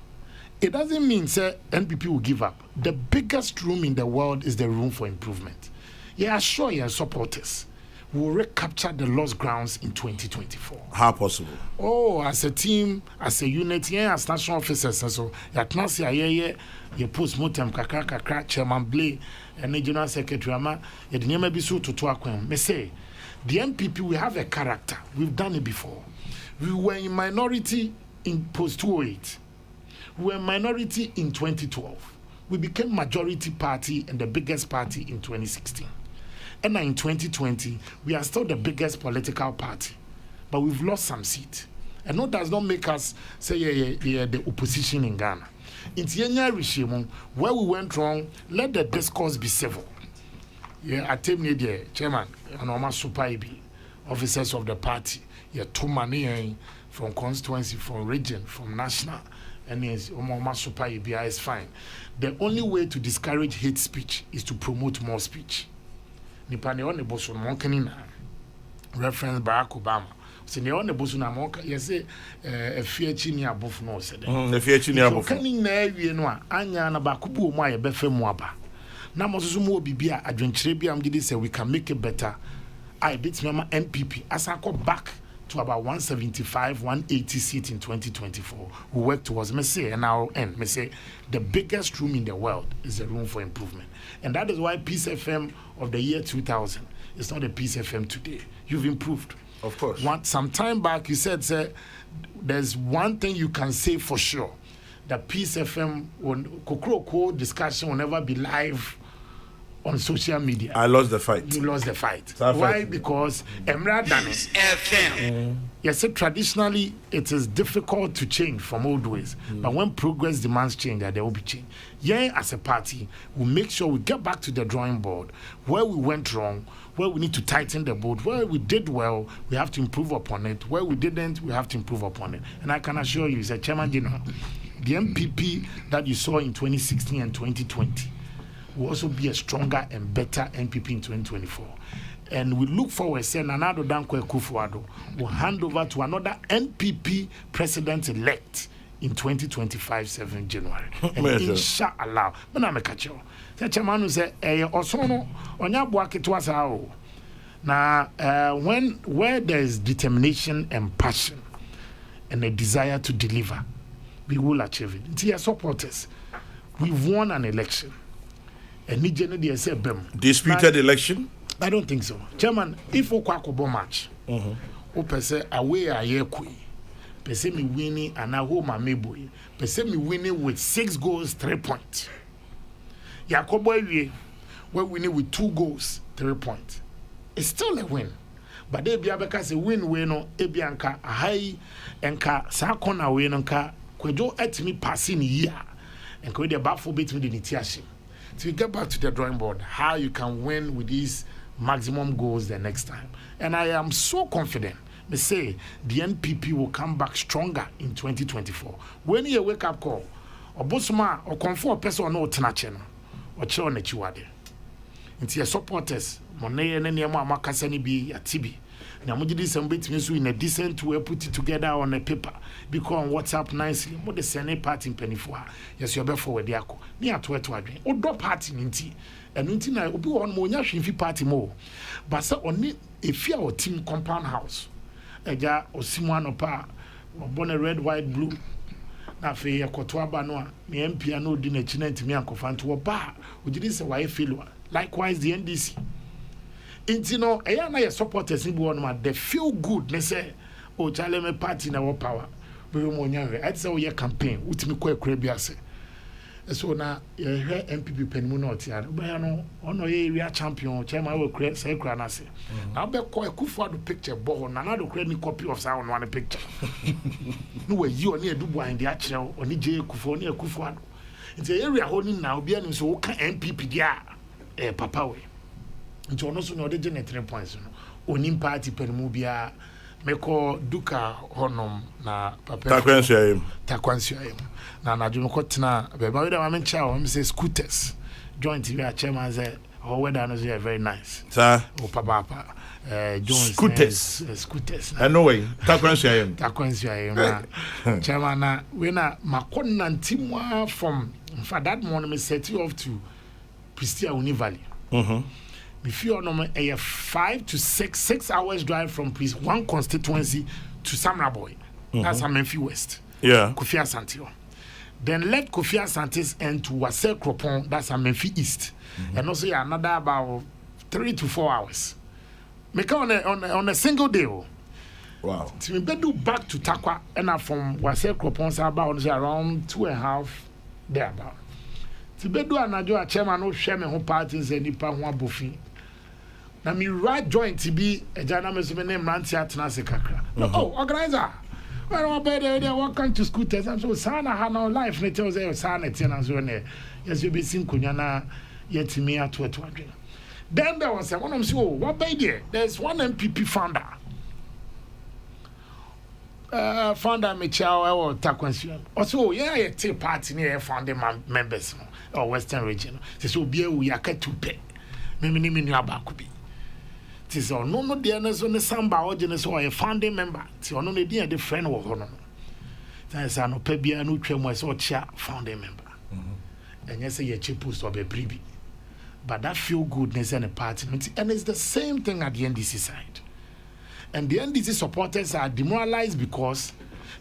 Speaker 3: It doesn't mean, sir, NPP will give up. The biggest room in the world is the room for improvement. Yeah, assure your supporters we will recapture the lost grounds in 2024.
Speaker 2: How possible?
Speaker 3: Oh, as a team, as a unit, yeah, as national officers, and so you post-mortem kakra chairman Blay and the general secretary ama you never be so to akwem. Me say the MPP we have a character. We've done it before. We were in minority in post 2008. We were minority in 2012. We became majority party and the biggest party in 2016. And now in 2020, we are still the biggest political party, but we've lost some seats. And that does not make us say the opposition in Ghana. In Tienya regime, where we went wrong, let the discourse be civil. Yeah, at the chairman, and almost super IB, officers of the party, yeah, 2 money from constituency, from region, from national, and yes, almost super IB is fine. The only way to discourage hate speech is to promote more speech. Nipane on the boss on Monkanina, reference Barack Obama. So the on the boss on Monka, yes, a fear chini above no said.
Speaker 2: The fear chini above.
Speaker 3: Canning there, you know, Anya and Abakubu, my befe mwaba. Now, Mosumo Bibia, Adventure, did say we can make it better. I beat Mama MPP as I go back to about 175, 180 seats in 2024. We work towards me say, and our end, me say, the biggest room in the world is the room for improvement. And that is why Peace FM of the year 2000 is not a Peace FM today. You've improved.
Speaker 2: Of course.
Speaker 3: Some time back, you said, sir, there's one thing you can say for sure. The Peace FM, Kokrokoo discussion will never be live on social media.
Speaker 2: I lost the fight.
Speaker 3: You lost the fight. Why? Because Emra Danis FM. Yes, traditionally it is difficult to change from old ways, but when progress demands change, there will be change. Yeah, as a party, we make sure we get back to the drawing board where we went wrong, where we need to tighten the board, where we did well, we have to improve upon it. Where we didn't, we have to improve upon it. And I can assure you, as a chairman general, the MPP that you saw in 2016 and 2020 will also be a stronger and better MPP in 2024. And we look forward, saying Nanado Dankwa Kufuado will hand over to another NPP president-elect in 2025, 7 January. And inshallah, but I'm a catcher. The chairman will say, Osono, Onyabuaki to us. Now, where there is determination and passion and a desire to deliver, we will achieve it. Dear supporters, we've won an election.
Speaker 2: Disputed election?
Speaker 3: I don't think so. Chairman, if we kwako match, o pese away a year kui, pese me winning and a home a meboy, pese me winning with 6 goals, 3 points. Yakobo we're winning with 2 goals, 3 points. It's still a win. But they be because a win no ebianka a high enka sakona win nka kwejo etimi passing year and kwe the back for between the nitiashim. So we get back to the drawing board, how you can win with these maximum goals the next time. And I am so confident, me say, the NPP will come back stronger in 2024. When you wake up call, or Bosma, or comfort person or no tenachen, or chon at you are there. Into your supporters, Monet and any more Makasani be a TB. Now, we did some bit in a decent way, put it together on a paper. Because on WhatsApp nicely, what the Senate party in penny for. Yes, you're before the Yako. Near to it to agree. Or do party in tea. And until I will be on more Yashi party more. But so on it, if you are team compound house, a jar or Simon or pa, or born a red, white, blue. Now, for your Kotuaba no, me MP no dinner chinent to me and confine to a bar. Would you say why failure? Likewise, the NDC. It's no, I am a supporters in one, they feel good. They say, oh, Charlie, my party in our power. I'd say, your campaign, which me quite crazy. So now, you hear MPP Penmunot, but I know, on area champion, chairman will create sacred. I'll be quite cool for the picture, but on another create copy of sound one picture. No way, you are near Dubai in the actual, or Nijay Kufonia Kufuado. It's the area holding now, be an so MPP, yeah, Papa way. Nti ono so no de gene 3 points no onim party penmubia meko duka honom na papa takwansu ayem na najume ko tena be ba we da ma mencha o me say scooters joint we a chairman say oh weather no is very nice
Speaker 2: sir
Speaker 3: o papa Jones scooters
Speaker 2: anyway takwansu
Speaker 3: ayem na chairman na we na makonna ntimwa from in fact that morning me set you off to Pristia Uni Valley. If you know a 5 to 6 hours drive from one constituency to Samraboy, that's a Memphis West.
Speaker 2: Yeah.
Speaker 3: Kofi Asante. Then left Kofi Asante and to Wase Kropon, that's a Memphis East. And also another about 3 to 4 hours. Make on a single day.
Speaker 2: Wow.
Speaker 3: So we do back to Takwa and from Wase Kropon about around 2.5 there about. To be do another chairman no share me who parties and nipa who abofin. Na me right joint to be a journalist me name Nancy Atnase kakra. Oh, organizer. Well, I bet they welcome to school test. I'm so sana ha no life ne tell say sana ten and so ne. Yes you be sin kunya na yet me at 200. Then there was one of them say, oh, what by there? There's one MPP founder. Founder Michelle or Takwansian. Also, yeah, a tea party near founding members or Western region. So be a we are to pay. Mimi Abakubi. Tis or no dearness on the Samba audience or a founding member. Tis or no dear the friend or honor. There's an opebia no tremors or chair founding member. And yes, a cheap post of a preview. But that feel goodness and a party. And it's the same thing at the NDC side. And the NDC supporters are demoralized because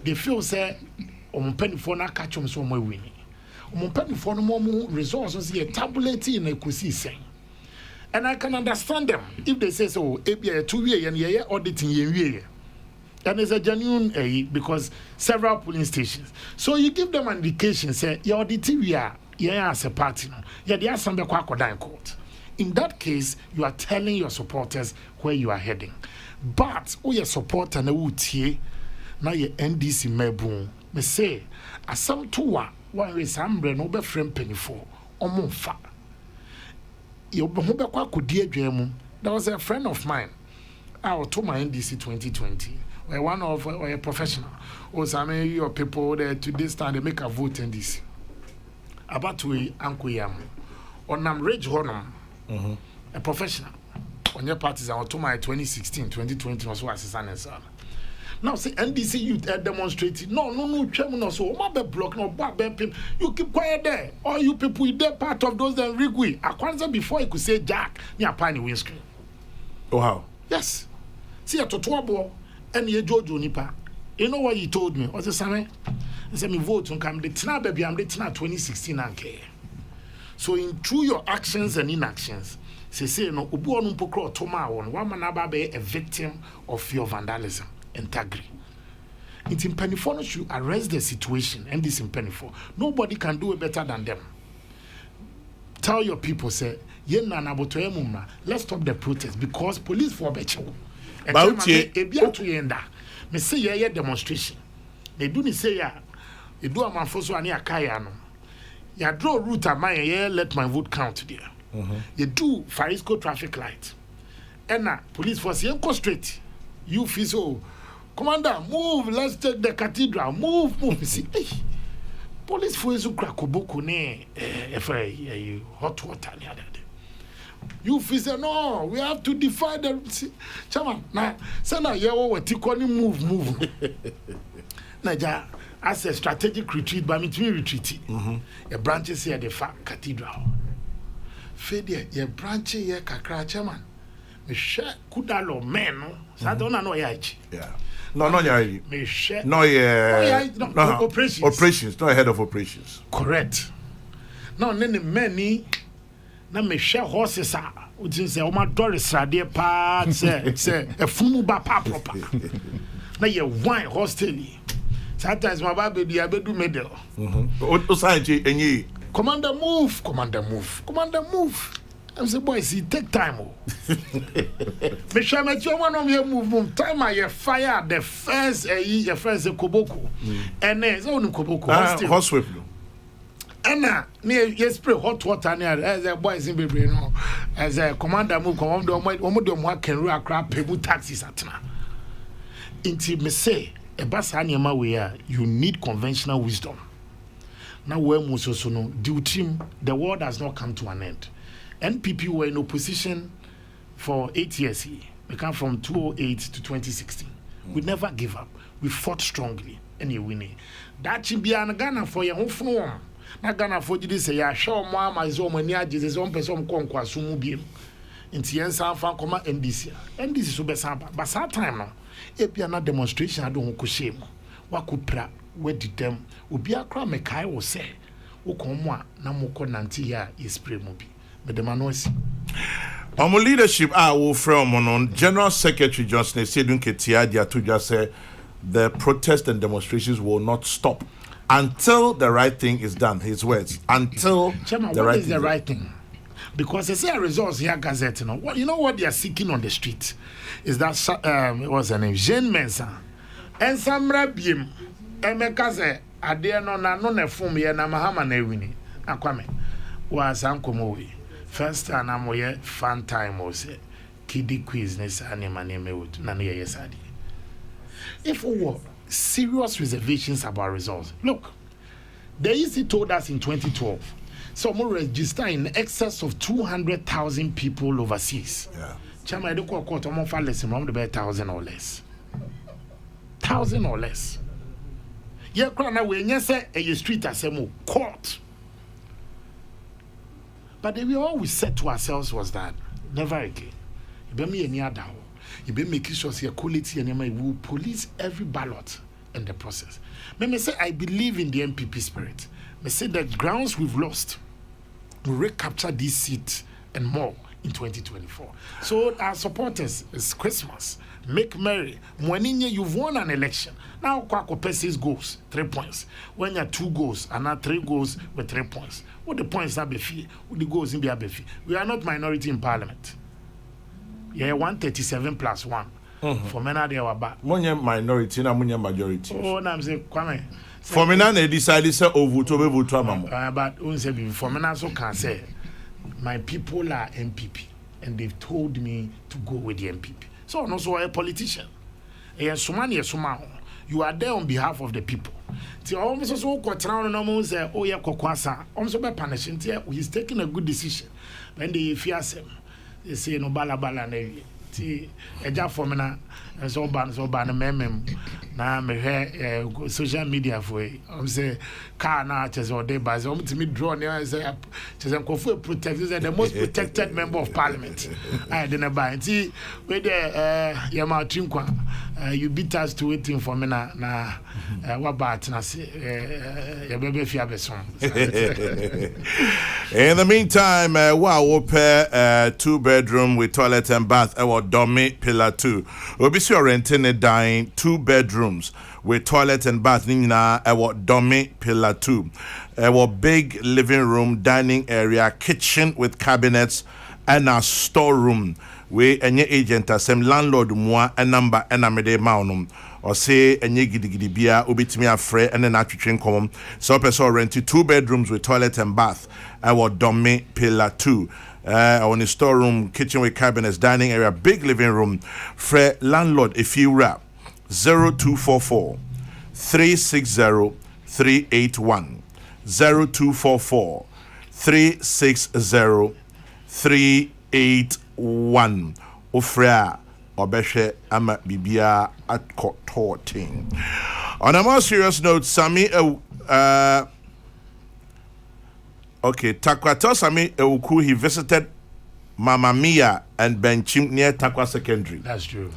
Speaker 3: they feel say penny for na catch them somewhere winning. Penny for no more resources here tabulating in a kusi saying. And I can understand them if they say so, ABA 2 year and year auditing year. And it's a genuine because several polling stations. So you give them an indication, say, your auditing we are as a party. Yeah, they are some in court. In that case, you are telling your supporters where you are heading. But who your supporter na utie na your NDC mebun me say asam to one way sambre no be frame penifo omonfa you be ho be kwa kodi adwam. There was a friend of mine out to my NDC 2020 where one of a professional was your people there to this time they make a vote NDC about to uncle yam on nam rage honum a professional on your parties out to my 2016 2020 was what assistant son. Now say NDC youth demonstrating. No, chairman or so. My block no back pim. You keep quiet there. All you people you there part of those that rigui. I kwanza before you could say Jack near Piny windscreen.
Speaker 2: Oh how?
Speaker 3: Yes. See a totoabo and ye Jojo nipa. You know what he told me? What's the same? He said me vote on come the tina baby I'm the tina 2016 and care. So in through your actions and inactions. Say no ubu onu pokro toma won one man ababe a victim of your vandalism and tagri. It's in Penifo should arrest the situation and this in Penifo. Nobody can do it better than them. Tell your people say let's stop the protest because police for better. And me say yeah demonstration. They do ni say ya they do a man for so ani akaya no. Ya draw route am I let my vote count there. You do Farisco traffic light. And now, police force you go straight. You feel so, Commander, move, let's take the cathedral. Move. You see, hey, police force you crack Kokrokoo ne hot water near that. You feel say, no, we have to defy the chairman. Now, send a year over tikoni move. Naja, as a strategic retreat, by between retreat, a branches here the cathedral. Fede ye branch ye kakra chairman me hwe kudalo men no sa don na no yachi
Speaker 2: yeah no yachi
Speaker 3: me hwe
Speaker 2: no operations not head of operations
Speaker 3: correct no ne men na me hwe horses a udin say o ma doris rade pa say e fumu ba pa proper na ye wine hostel sometimes my baby dey abedu medal
Speaker 2: o science enyi
Speaker 3: Commander, move. I'm saying, boys, it take time. Me shall make you one of your move. Time I fire the first Kokrokoo. And then so no Kokrokoo.
Speaker 2: Horse whip.
Speaker 3: And now, you spray hot water near as a boys in baby, no. As a commander move, come on, do can rock crap, pay taxis at now. Until me say, a bus animal where you need conventional wisdom. Now where Musosono due team, the war has not come to an end. NPP were in opposition for 8 years here. We come from 2008 to 2016. We never give up. We fought strongly and you win it. That should be an Ghana for your own form. Not Ghana for you say, I show Mama is on my Jesus on person conquest Sumubim. In Tiensa fan comma NDC. NDC so besamba. But some time now, if you are not demonstration, I don't shame. What could pra? Where did them ubi akra me kai wo say wo komwa na moko nanti ya spray mobi me dem anoisi
Speaker 2: leadership wo from on General Secretary Johnson Sedun Ketia dia to just say the protests and demonstrations will not stop until the right thing is done. His words, until
Speaker 3: Chairman,
Speaker 2: the
Speaker 3: what
Speaker 2: right
Speaker 3: is the right thing? Because they say results here gazette you know what they are seeking on the street is that what's her name Jean Mensah and Samra Biem Emeka say ade no na no na fom ye na mahama na ewini akwame wa sankomo we First time I'm here, fun time was kiddie quiz. Nessa anima name would none yes I did. If we were serious reservations about results, look, the EC told us in 2012, so we register in excess of 200,000 people overseas.
Speaker 2: Yeah.
Speaker 3: Chama, I don't call court, I'm far less, around about 1,000 or less. 1,000 or less. Yeah, now when you say a street assembly court. But we always said to ourselves was that never again. You be me any other. You be making sure your quality and you will police every ballot in the process. Me say I believe in the MPP spirit. Me say the grounds we've lost will recapture this seat and more in 2024. So our supporters, it's Christmas. Make merry. Mwaninye, you've won an election. Now Kwako Pessis goals, 3 points. When you have 2 goals and now 3 goals with 3 points. What the points are befi? What the goals in befi? We are not minority in parliament. Yeah, 137 plus 1. For me now they were back.
Speaker 2: Monye minority na monye majority.
Speaker 3: Oh, na say Kwame.
Speaker 2: For me now they decided say vote amamo.
Speaker 3: But unse for me now so can say my people are MPP and they've told me to go with the MPP. So no so a politician. You are there on behalf of the people. Almost so no say oh yeah kokwasa. Almost be punishing. He's taking a good decision. When they fear him, they say no bala na. Eja for me na so ban memem na me hwe social media for am say car na chese o dey base am to me draw na say chese nkofu protect the most protected member of parliament I dey buy nti we dey yama trinkwa you beat us to waiting for me na what about na say ya bebe fi abesom.
Speaker 2: In the meantime, wow, pair 2-bedroom with toilet and bath Domi Pillar 2. Obisi renting a dying 2 bedrooms with toilet and bath nina Domi Pillar 2. Big living room, dining area, kitchen with cabinets and a storeroom. We any agent asem landlord moi a number and a mede maunum. Or say any gidi bia ubitimi afre and then atwitwen kom. So person rented 2 bedrooms with toilet and bath Domi Pillar 2. On the storeroom, kitchen with cabinets, dining area, big living room. Fre landlord if you rap 0244 360 381 0244 360 381 Ofra Obeshe ama bibia at torting. On a more serious note, Sami okay, Takwa Sami Ewuku, he visited Mama Mia and Benchim near Takwa Secondary.
Speaker 3: That's true.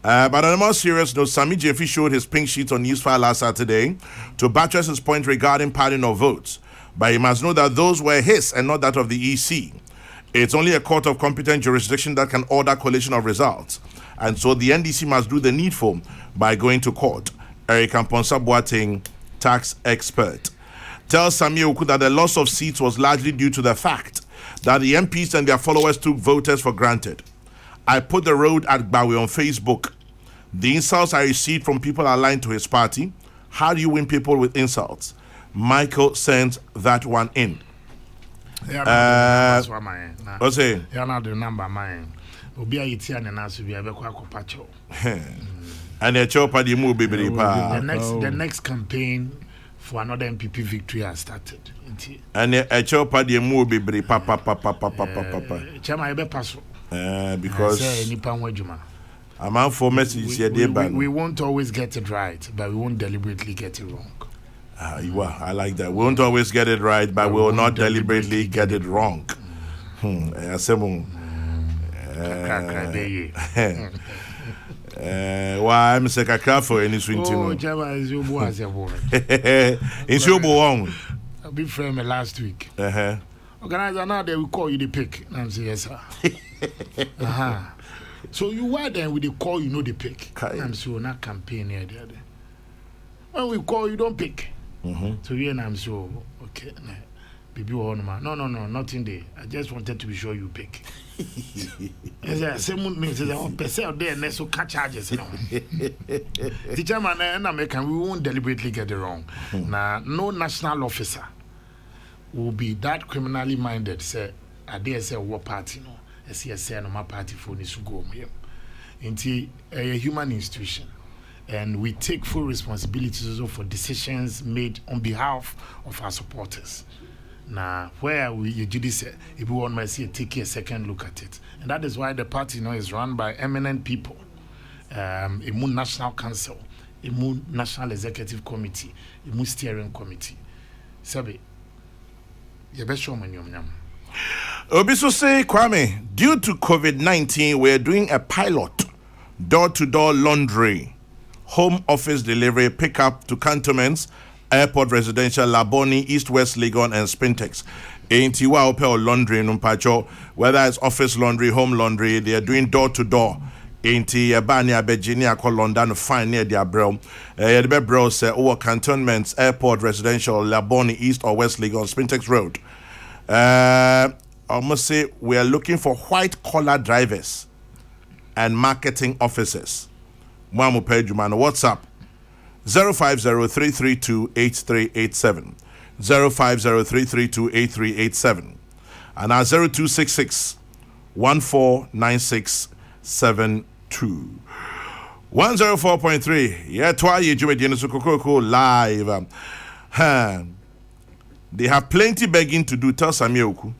Speaker 2: But on a more serious note, Sami Jeffy showed his pink sheet on Newsfile last Saturday to buttress his point regarding parting of votes. But he must know that those were his and not that of the EC. It's only a court of competent jurisdiction that can order collation of results. And so the NDC must do the needful by going to court. Eric Amponsa Boateng, tax expert, tells Sami Ewuku that the loss of seats was largely due to the fact that the MPs and their followers took voters for granted. I put the road at Bawe on Facebook. The insults I received from people aligned to his party. How do you win people with insults? Michael sends that one in. What's it?
Speaker 3: You're not the number mine. Obi a yiti and nasu bi abekwa akopacho.
Speaker 2: And the chopper the move baby
Speaker 3: the next campaign for another MPP victory has started.
Speaker 2: And a chopper the move baby papa.
Speaker 3: Chama ebe paso.
Speaker 2: Because I'm out for message here.
Speaker 3: We won't always get it right, but we won't deliberately get it wrong.
Speaker 2: I like that. We won't always get it right, but we will not deliberately get it wrong. Why I'm sick of crap for any swing team.
Speaker 3: Oh, Java is your boy as a boy.
Speaker 2: It's your boy.
Speaker 3: I'll be friend me last week. Organizer now they will call you the pick. I'm saying yes, sir. So you were there with the call, you know the pick. I'm so not campaign here the other. When we call, you don't pick. So here I'm so okay. Baby, no, nothing there. I just wanted to be sure you pick. Same means that one person there and so catch charges. The chairman and American, we won't deliberately get it wrong. Now, no national officer will be that criminally minded. Say, ade say war party no ese say no my party for ni sugo mo nti a human institution, and we take full responsibilities also for decisions made on behalf of our supporters. Now, where you do this, if we want to see, take a second look at it, and that is why the party is run by eminent people. Imu National Council, Imu National Executive Committee, Imu Steering Committee. Sabi, you best show me nyam.
Speaker 2: Obiso say, Kwame, due to COVID-19, we're doing a pilot door-to-door laundry, home office delivery pickup to cantonments, airport residential, Laboni, East West Legon, and Spintex. Intiwa Opel laundry in Umpacho, whether it's office laundry, home laundry, they are doing door-to-door. Inti Yabani Abegini call London fine near their bro. The bro say over cantonments, airport residential, Laboni, East or West Legon, Spintex Road. I must say we are looking for white-collar drivers and marketing officers. Mwamu Pejumano, WhatsApp 050-332-8387, 050-332-8387, and our 0266 149672. 104.3. Yeah, twice you Kokrokoo live. They have plenty begging to do. Tell Samioku.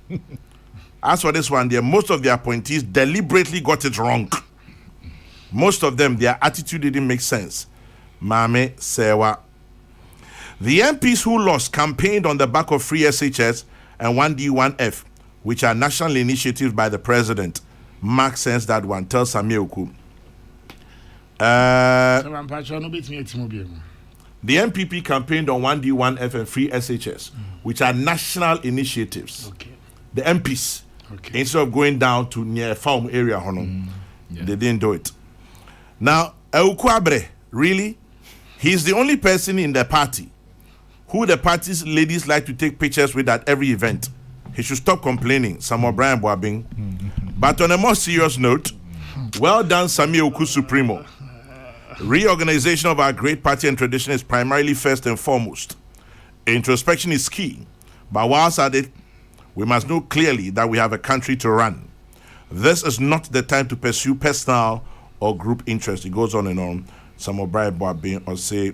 Speaker 2: As for this one, most of the appointees deliberately got it wrong. Most of them, their attitude didn't make sense. Mame Sewa. The MPs who lost campaigned on the back of free SHS and 1D1F, which are national initiatives by the president. Mark sense that one. Tell Samioku. The MPP campaigned on 1D1F and free SHS, which are national initiatives.
Speaker 3: Okay.
Speaker 2: The MPs, instead of going down to near farm area, they didn't do it. Now, Eukwabre, really, he's the only person in the party who the party's ladies like to take pictures with at every event. He should stop complaining, Samuel Brian Boabing. But on a more serious note, well done, Sami Oku Supremo. Reorganization of our great party and tradition is primarily first and foremost. Introspection is key, but whilst at it, we must know clearly that we have a country to run. This is not the time to pursue personal or group interest. It goes on and on. Some of Brian Boabin or say,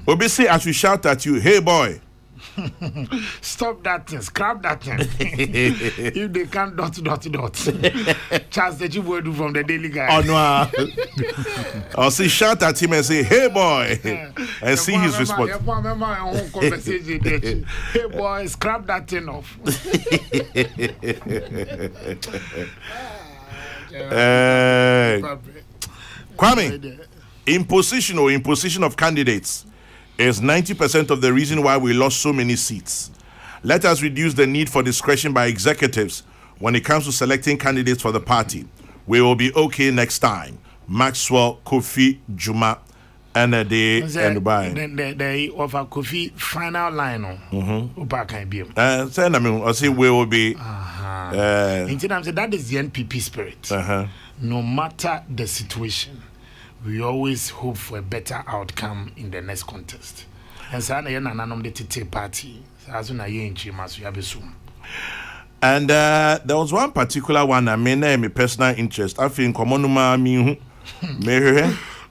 Speaker 2: Obisi, as we shout at you, hey boy.
Speaker 3: Stop that thing, scrap that thing. If they can't dot. Chance that you will do from the Daily Guy.
Speaker 2: Oh no. I'll say shout at him and say, hey boy. And see his response.
Speaker 3: Hey boy, scrap that thing off.
Speaker 2: Kwame, imposition of candidates is 90% of the reason why we lost so many seats. Let us reduce the need for discretion by executives when it comes to selecting candidates for the party. We will be okay next time. Maxwell, Kofi, Juma, and a day and by.
Speaker 3: The offer Kofi final line on.
Speaker 2: I say we will be.
Speaker 3: In terms of that is the NPP spirit. No matter the situation, we always hope for a better outcome in the next contest. And so the party.
Speaker 2: And there was one particular one I mean my personal interest. I think Komonuma me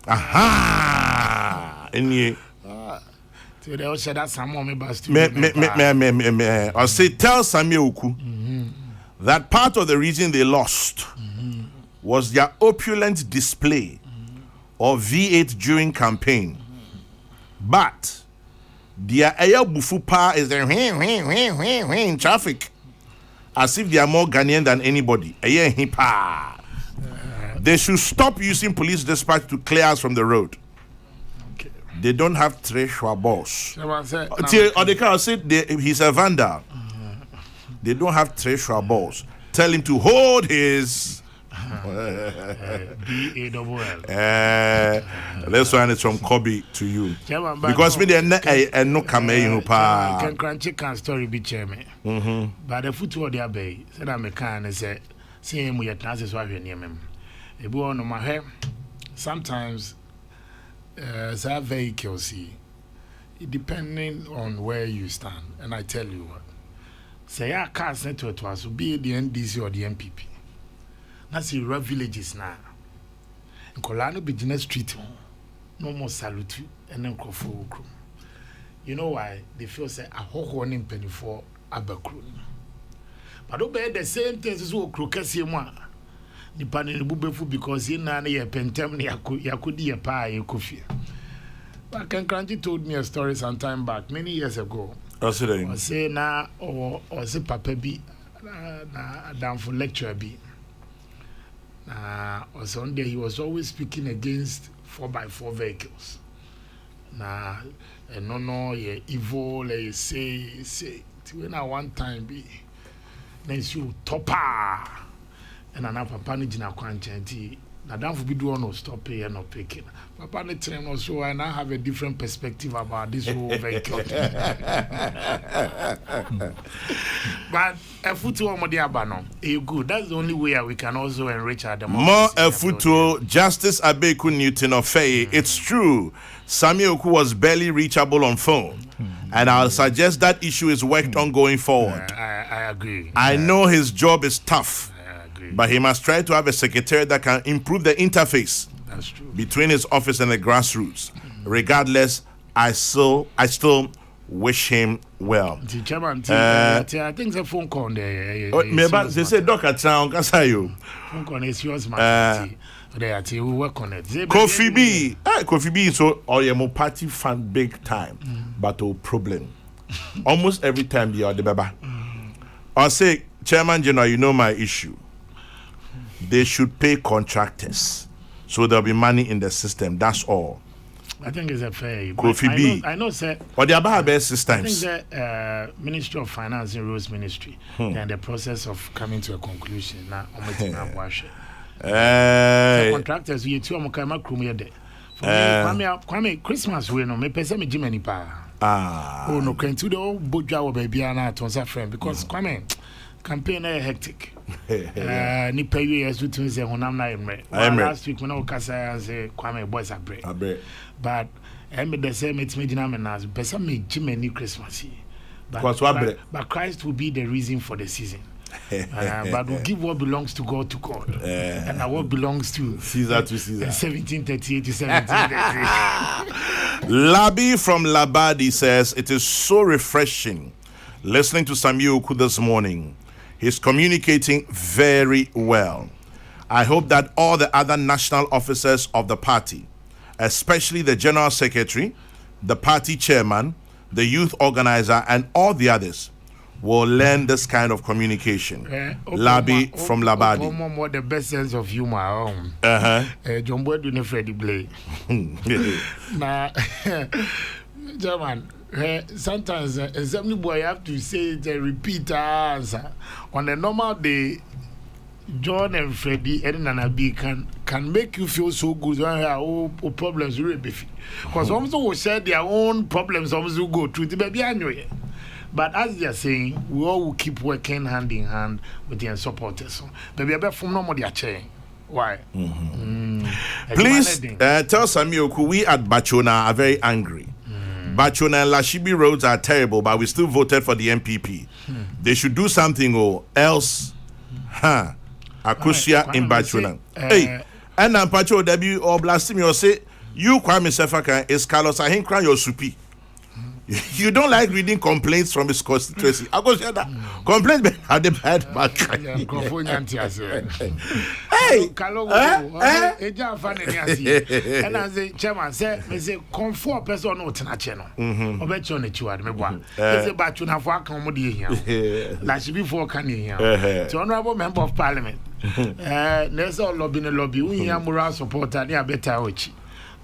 Speaker 2: aha any
Speaker 3: today I said that someone me bust
Speaker 2: I say tell Samioku that part of the reason they lost was their opulent display of V8 during campaign. But their air bufupa is in traffic as if they are more Ghanaian than anybody. They should stop using police dispatch to clear us from the road.
Speaker 3: Okay.
Speaker 2: They don't have treasure balls. Or they can say he's a vandal. They don't have treasure balls. Tell him to hold his this one is from Kobe to you. Because me and no come
Speaker 3: can crunchy can story be chairman. But the football they bay said I'm a can and said, see him with your classes while you're near him. A boy on my hair. Sometimes as a vehicle see it depending on where you stand. And I tell you what, say I can't say to it was be the NDC or the MPP. That's the rural villages now. In Colano Business Street, no more salute and then Kokrokoo. You know why? They feel say a whole warning penny for Abakru. But obey the same things as Kokrokoo. Depending on Bubefu because in Nana Pentem Yakudi a pie coffee. But Kankanji told me a story some time back, many years ago.
Speaker 2: Or
Speaker 3: say na or say Papa B down for lecture B. Or Sunday he was always speaking against 4x4 vehicles. No, evil, say when I one time be then you topper. And an papa ni jina kwanchenti na danfo bi do no stop here no picking papa ni train no so I now have a different perspective about this whole vehicle. But a photo mo dia ba no e good. That's the only way we can also enrich our democracy.
Speaker 2: More a photo. Justice Abeku Newton of Faye. It's true Samuel Oku was barely reachable on phone, and I'll suggest that issue is worked on going forward.
Speaker 3: I agree.
Speaker 2: I know his job is tough, but he must try to have a secretary that can improve the interface between his office and the grassroots. Regardless, I still wish him well.
Speaker 3: I think it's a phone call there.
Speaker 2: They say Doctor Town, Kasayo.
Speaker 3: Phone call is yours, man. We work on it.
Speaker 2: Kofi B, so or your party fan big time, but no problem. Almost every time they are the baba. I say, Chairman General, you know my issue. They should pay contractors so there'll be money in the system. That's all.
Speaker 3: I think it's a fair.
Speaker 2: Kofi B.
Speaker 3: I know, sir.
Speaker 2: But they are about best systems.
Speaker 3: I think the Ministry of Finance and Rules Ministry and the process of coming to a conclusion. Now, contractors, we two Mokama Krumia de. Kwame Christmas, we know me pesa me Jimmy pa. Oh no, can to the old Boja baby and Tonsa friend because Kwame campaign hectic. Ni pay years between say honam na emre. Last week when I kasa say Kwame boys are break. But me the same it me jina me na pesa me Jimmy Christmas. But Christ will be the reason for the season. But we'll give what belongs to God, and what belongs to
Speaker 2: Caesar to Caesar.
Speaker 3: 1738 to 1738.
Speaker 2: Labi from Labadi says it is so refreshing listening to Samuel Oku this morning. He's communicating very well. I hope that all the other national officers of the party, especially the general secretary, the party chairman, the youth organizer, and all the others will learn this kind of communication. Labi from Labadi.
Speaker 3: What the best sense of humor. John Boy do ne Freddie Blay. Now, German. Sometimes assembly boy have to say the repeat answer. On a normal day, John and Freddie and Nanabi can make you feel so good when you have problems really beefy. Because also will share their own problems also go through the baby anyway. But as they are saying, we all will keep working hand in hand with their supporters. So, baby, I bet from no more they are chain. Why?
Speaker 2: Please tell Samuel Oku we at Bachona are very angry. Bachona and Lashibi roads are terrible, but we still voted for the MPP. They should do something or else. Akusia in Bachona. Hey, and I'm Pacho debut or blasphemy or say you Kwame Sefaka is Carlos Ahinkra your supi. You don't like reading complaints from his constituency. I go share that. Complaints are the bad back. Hey,
Speaker 3: and as a chairman said, they say, comfort person not in a channel. Or bet you on the chuad, me one. There's a batch of work on here. Like she before can here. To honorable member of parliament. There's all lobby in the lobby. We are moral supporter near better which.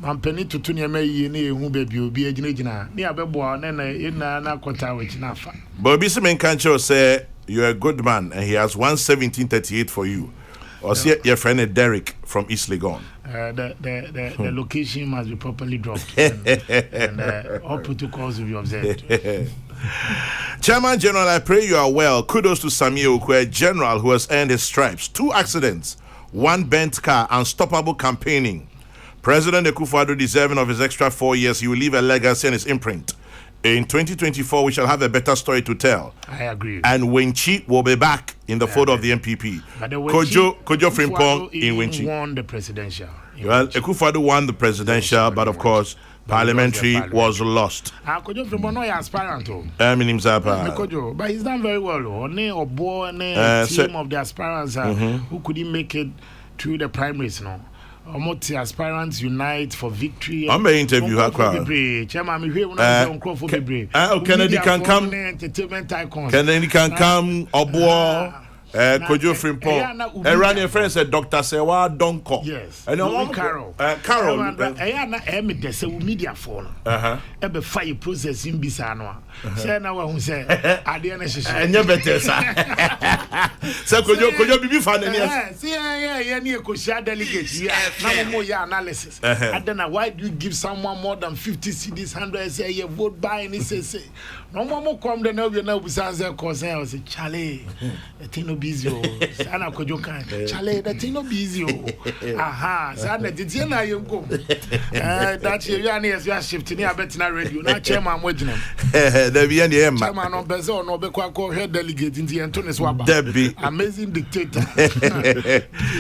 Speaker 3: Man penny to tunia me ye who baby will be a generator. Near Bebo and in a quarter which nafa.
Speaker 2: Bobby Simen Cancho say you're a good man and he has 11738 for you. Or see your friend Derek from East Legon.
Speaker 3: The location must be properly dropped and all protocols will be observed.
Speaker 2: Chairman General, I pray you are well. Kudos to Samuel Oku, a general who has earned his stripes. 2 accidents, 1 bent car, unstoppable campaigning. President Akufo-Addo deserving of his extra 4 years. He will leave a legacy and his imprint in 2024 we shall have a better story to tell.
Speaker 3: I agree.
Speaker 2: And Wenchi will be back in the fold of the MPP. Kojo Frimpong in Wenchi
Speaker 3: won the presidential.
Speaker 2: Well, Akufo-Addo won the presidential, but of course, parliamentary was lost.
Speaker 3: Kojo Frimpong no aspirant.
Speaker 2: Kojo,
Speaker 3: but he's done very well. Only team of the aspirants who couldn't make it through the primaries. No. Almost aspirants unite for victory.
Speaker 2: I'm going to interview her crowd. Kennedy can come. Kennedy can come. Obo. Kojo Frimpong. Ran your friend said Dr. Sewa Donko.
Speaker 3: Yes.
Speaker 2: And
Speaker 3: Carol.
Speaker 2: Carol.
Speaker 3: Media phone. Ebe fire processing bisano. Say na wa say ade na hihye.
Speaker 2: Enye better sir. Say Kojo bibi fan na
Speaker 3: yeah near Koshia delegates. Now more ya analysis. And then why do you give someone more than 50 cedis, 100 say you vote by and say no more come the now we say cause I say Charlie. The thing no busy sana Kojo kan. Charlie the thing no busy aha sana did you na you go. That you are near shifting here better radio. Na chairman waginem.
Speaker 2: There be any
Speaker 3: chairman on bezo no be kwa head delegate in the Anthony Swaba.
Speaker 2: Debbie
Speaker 3: Amazing dictator.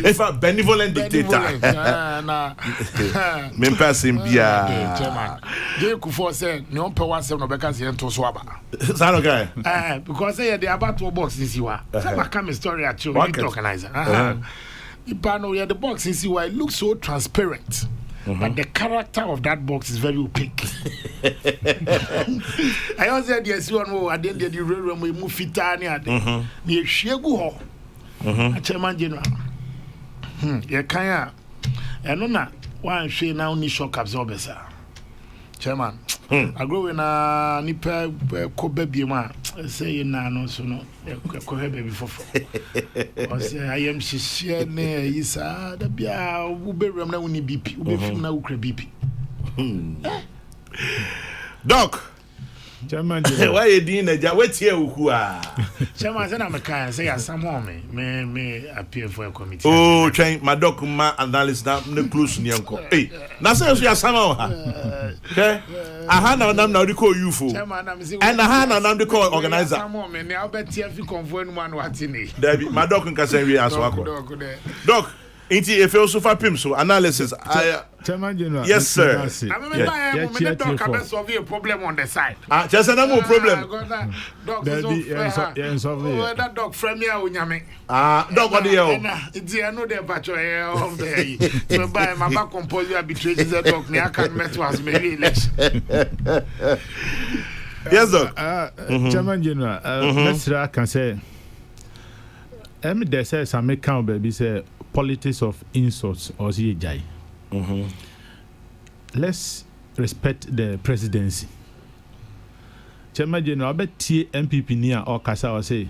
Speaker 2: In fact, benevolent dictator. Me person bia.
Speaker 3: Chairman. Dey Kufo say ne on pe wasem no be ka say ento Swaba.
Speaker 2: Sano guy.
Speaker 3: Because say the about box this you are. Say ma come story at you organizer. Ipano the box this you it looks so transparent. But the character of that box is very opaque. I also said yes, one more. I didn't the railroad we move it down here. The Shegu ho. Chairman General. You can't. And no, one she now need shock absorber, sir. Chairman. I go in a nipa kobe bima. Say na no so no. Kobe baby for. I say I am shishia ne isa da bia ube rem na uni BP. Ube film na ukre BP.
Speaker 2: Doc.
Speaker 4: Chairman,
Speaker 2: why you doing that? Wait here, Ukua.
Speaker 3: Chairman, say I'm a kind. Say some me appear for a committee.
Speaker 2: Oh, train my document analysis now. No clues ni uncle. Hey, now say you are somehow. Okay. Ahana nam na call you for. And ahana nam call organizer.
Speaker 3: Some me. Now bet you if you convoy one watini.
Speaker 2: Debbie, my document can say we as well. Doc. Inti if you also for pim so analysis.
Speaker 4: Chairman General.
Speaker 2: Yes, sir.
Speaker 3: I mean, doc can solve a problem on the side.
Speaker 2: Just no problem.
Speaker 3: That dog from here unyame.
Speaker 2: Dog what the
Speaker 3: it's I know the batch of the so by my back compose arbitration the dog me I can met was maybe election.
Speaker 2: Yes, doc.
Speaker 4: Chairman General, Mr. can say there says some count baby say politics of insults or CJI. Let's respect the presidency. Chairman General, I bet MPP near or Kasa or say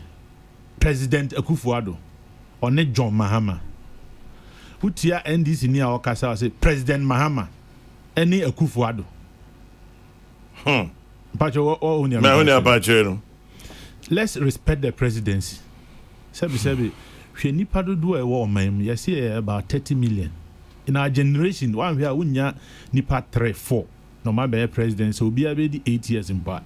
Speaker 4: President Akufo-Addo or ne John Mahama. Who tia NDC near or Kasa or say President Mahama any Akufo-Addo. Let's respect the presidency. Sebi. She nipa do a war man. You see about 30 million. In our generation, one we are unya nipa 3-4. No matter president, so be already 8 years in part.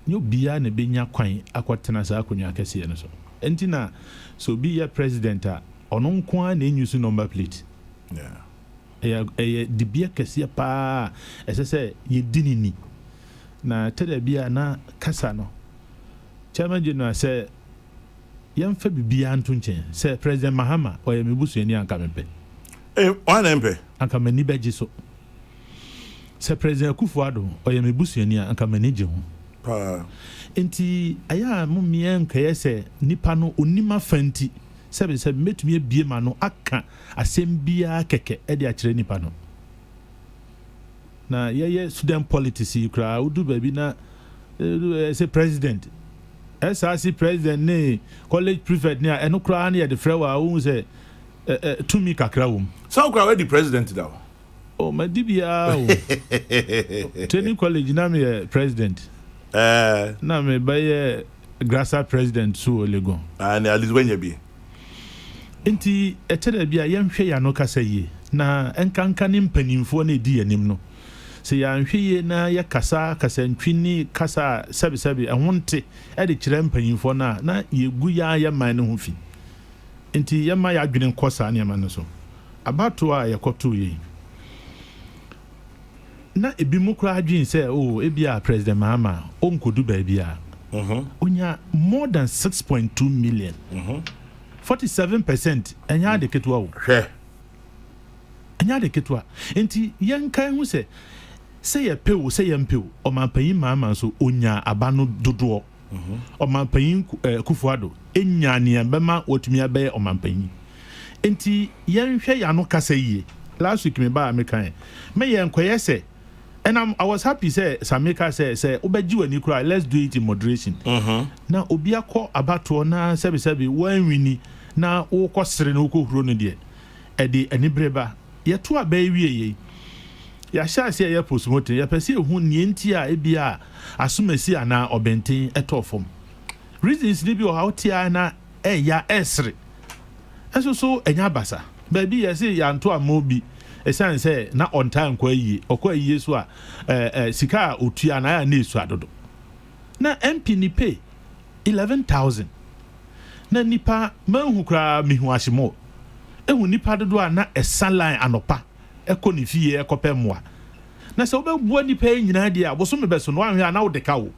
Speaker 4: You be a nebenya kwan akwatena sa akonya kese no so. Entina so be a president onon kwan na enyu number plate. Yeah. The beer kese pa say ye dinini. Na tede bia na kasa no. Chairman General say yamfa bibia nto nchen say President Mahama o yemebusu ani anka mempe.
Speaker 2: One empe
Speaker 4: anka mani beji so. Say President Akufo-Addo o yemebusu ani anka mani je ho. Enti aya mumie nka yese nipa no onima fanti sebe metumi bie ma no aka asem bia keke e de akire nipa no. Na ye student politics you kra udu baby na say president SRC president ne college prefect ne eno kra na the frewa who say tumi kakra wom
Speaker 2: so kra we the president da
Speaker 4: oh my dibia training college na me president na me by grasa president so Legon
Speaker 2: and at least when you be
Speaker 4: enti etede bia yemhwe ya no kasa yi na enkanka ne mpanimfo na di anim no se ya nhwe na ya kasa ntwini kasa sabi ehonte e de kire mpanyimfo na yegu ya man no ho fi enti ya ma ya adwene nkosa na ma no so abato a yakoto yi na ebi mu kura adwin se ebia President Mahama onkodu ba bia onya more than 6.2 million 47% enya de ketwa wo enya de ketwa enti yenkan hu se ye pewo se ye mpewo o mampanyin Mahama so onya abano dodo o mampanyin Kufuado enya ne bema otumi abe o mampanyin enti yenhwe ya no kasa yie last week me ba American me yenkoye se. And I was happy say Samika say obeji wani kura, let's do it in moderation. Na obi akọ abato na sebi wan wini na wo kwasere na wo huro no de e de anibreba ye to abai wiye ya sha se ye postmortem ya pese hu nie nti a ebia asomasi ana obenten etofom reasons ni bi o hautia na ya esre so enya basa ba bi ye se ya nto amobi esan say na on time kwa yi okwa yi so a sika otua na ya na esu adodo na MP ni pay 11,000 na nipa manhu kra mehu ahyemo ehu nipa dodo a na esan line anopa ekọ ni fie ekọpẹ moa na se obegbo nipa nyina dia aboso mebeso no anhwe na wodeka wo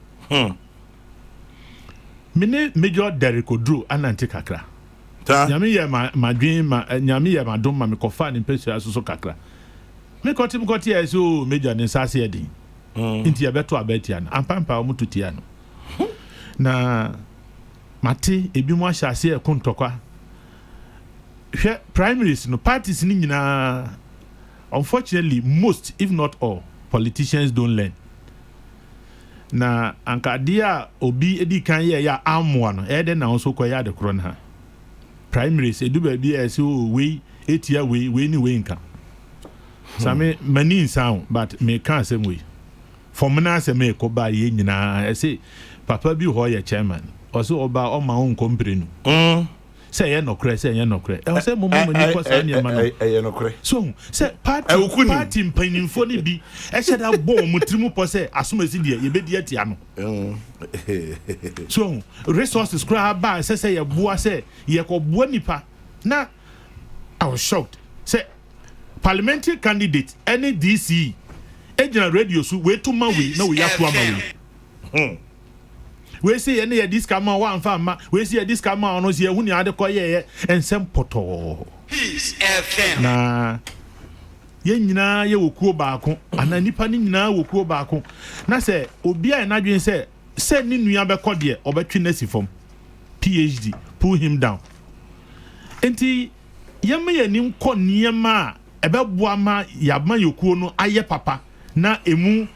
Speaker 4: mene Major Derrick Odro anante kakra nyame ye madwen nyame ye madom ma me kofa ne pesu asoso kakra me koti eso Major ne sase edin nti ye beto abetia na ampampa o mututia no na mate ebi mo ahyase e kontokwa hwe primaries no parties ni nyina unfortunately most if not all politicians don't learn na ankadia obi edi kan ye ya amwa no ede na onso koya de kro na primaries edu ba bi ese we etia we ni we nka same mani sound but me kan say we for me na say me ko ba ye nyina ese papa bi ho ye chairman oso oba o ma on komprenu say ye nokre say ye nokre e say mo ni ko say ni ma no
Speaker 2: ye nokre
Speaker 4: so say party mpanimfo ni bi e she da bom mutrimu po say asomasi de ye be di atia no so resources kra ba say ye boa say ye ko boa nipa na I was shocked say parliamentary candidate any DC ejina radio so we to ma we na we ya to ama we we say any this kama one farm we say this kama ono say hu ni ade koye ensem poto Peace FM na ye nyina ye wokuo baako ana nipa ni nyina wokuo baako na say obi a na dwen say ni nua be kode obetwe na sifom PhD pull him down enti ye me ye nim kɔ niema ebeboa ma yabma yokuo no aye papa na emu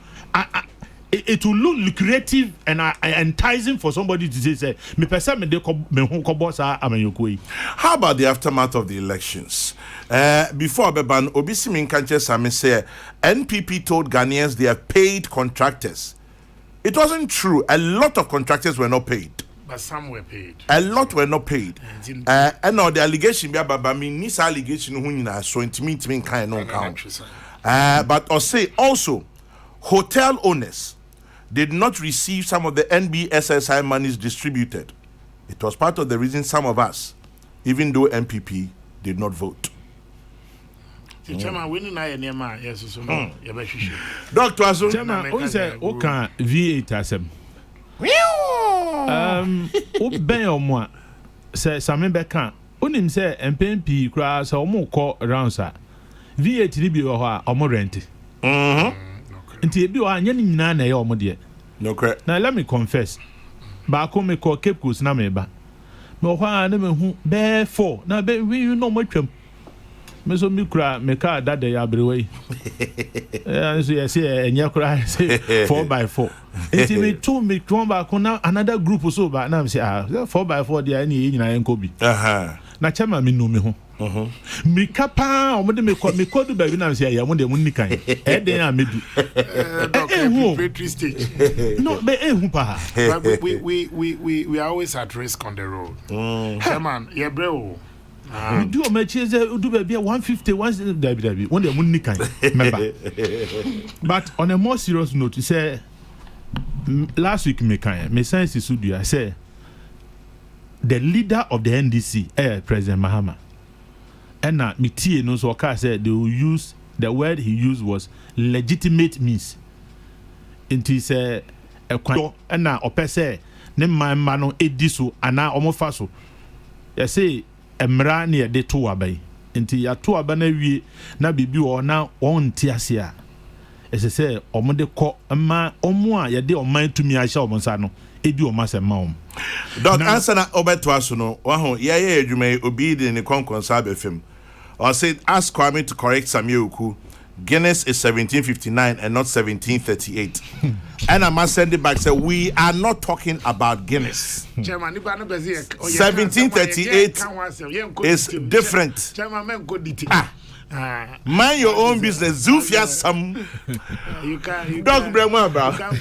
Speaker 4: it will look lucrative and enticing for somebody to say me person me de me hu ko boss amayokoi.
Speaker 2: How about the aftermath of the elections? Before Beban Obisimin Kanche Sami say NPP told Ghanaians they have paid contractors. It wasn't true. A lot of contractors were not paid.
Speaker 3: But some were paid.
Speaker 2: A lot were not paid. And now the allegation be about me this allegation who na so intimate kind no count. But I say also hotel owners did not receive some of the NBSSI monies distributed. It was part of the reason some of us, even though MPP, did not vote.
Speaker 3: Chairman, we need na nema yes so no ya be hwehwe.
Speaker 2: Doctor Azu,
Speaker 4: Chairman, o say o kan V8 asem. O ben o mo say same be kan. Onim say MPP kura say o mo call rounds a V8 ni bi wo ho a o mo rent. Nti ebi o anya ni nyina na ye o mo de.
Speaker 2: No correct.
Speaker 4: Now let me confess. Ba ko me call Cape Coast na me ba. Me ho a na me hu be 4 na be we no mo twam. Me so mi kura me ka dada ya brewe. So you say enya kura say 4x4. Nti me to me twon ba ko na another group so ba na me say 4x4 dia ni nyina enko bi. Na chama me no me ho. Mi kapa o mo de me kodu ba bi na me say ya mo de mo nikan. E den a medu.
Speaker 3: Preparatory stage.
Speaker 4: No, be ehu pa.
Speaker 3: But we are always at risk on the road. Chairman, ye breo
Speaker 4: We do a match do be 150 1 one the money can remember. But on a more serious note, you say last week me science is studio I say the leader of the NDC, President Mahama. And now me tie no so car said they will use the word he used was legitimate means. Inti say e kwan and na ope say ne man no ediso ana omofa so. You say emra na de to abai. Inti ya to aba na wie na bibi wo na won ti ase a. Ese say omo de kɔ ma omo a ye de oman tumi a hye omo nsa no edi omo asema om.
Speaker 2: Dog answer na obeto aso no wa ho ye adwuma obi de ne konkonsa ba fam. Or said, ask Kwame to correct Samuel Uku. Guinness is 1759 and not 1738. And I must send it back. Say we are not talking about Guinness. 1738 is different. Mind your own business. Zufia some.
Speaker 3: You can't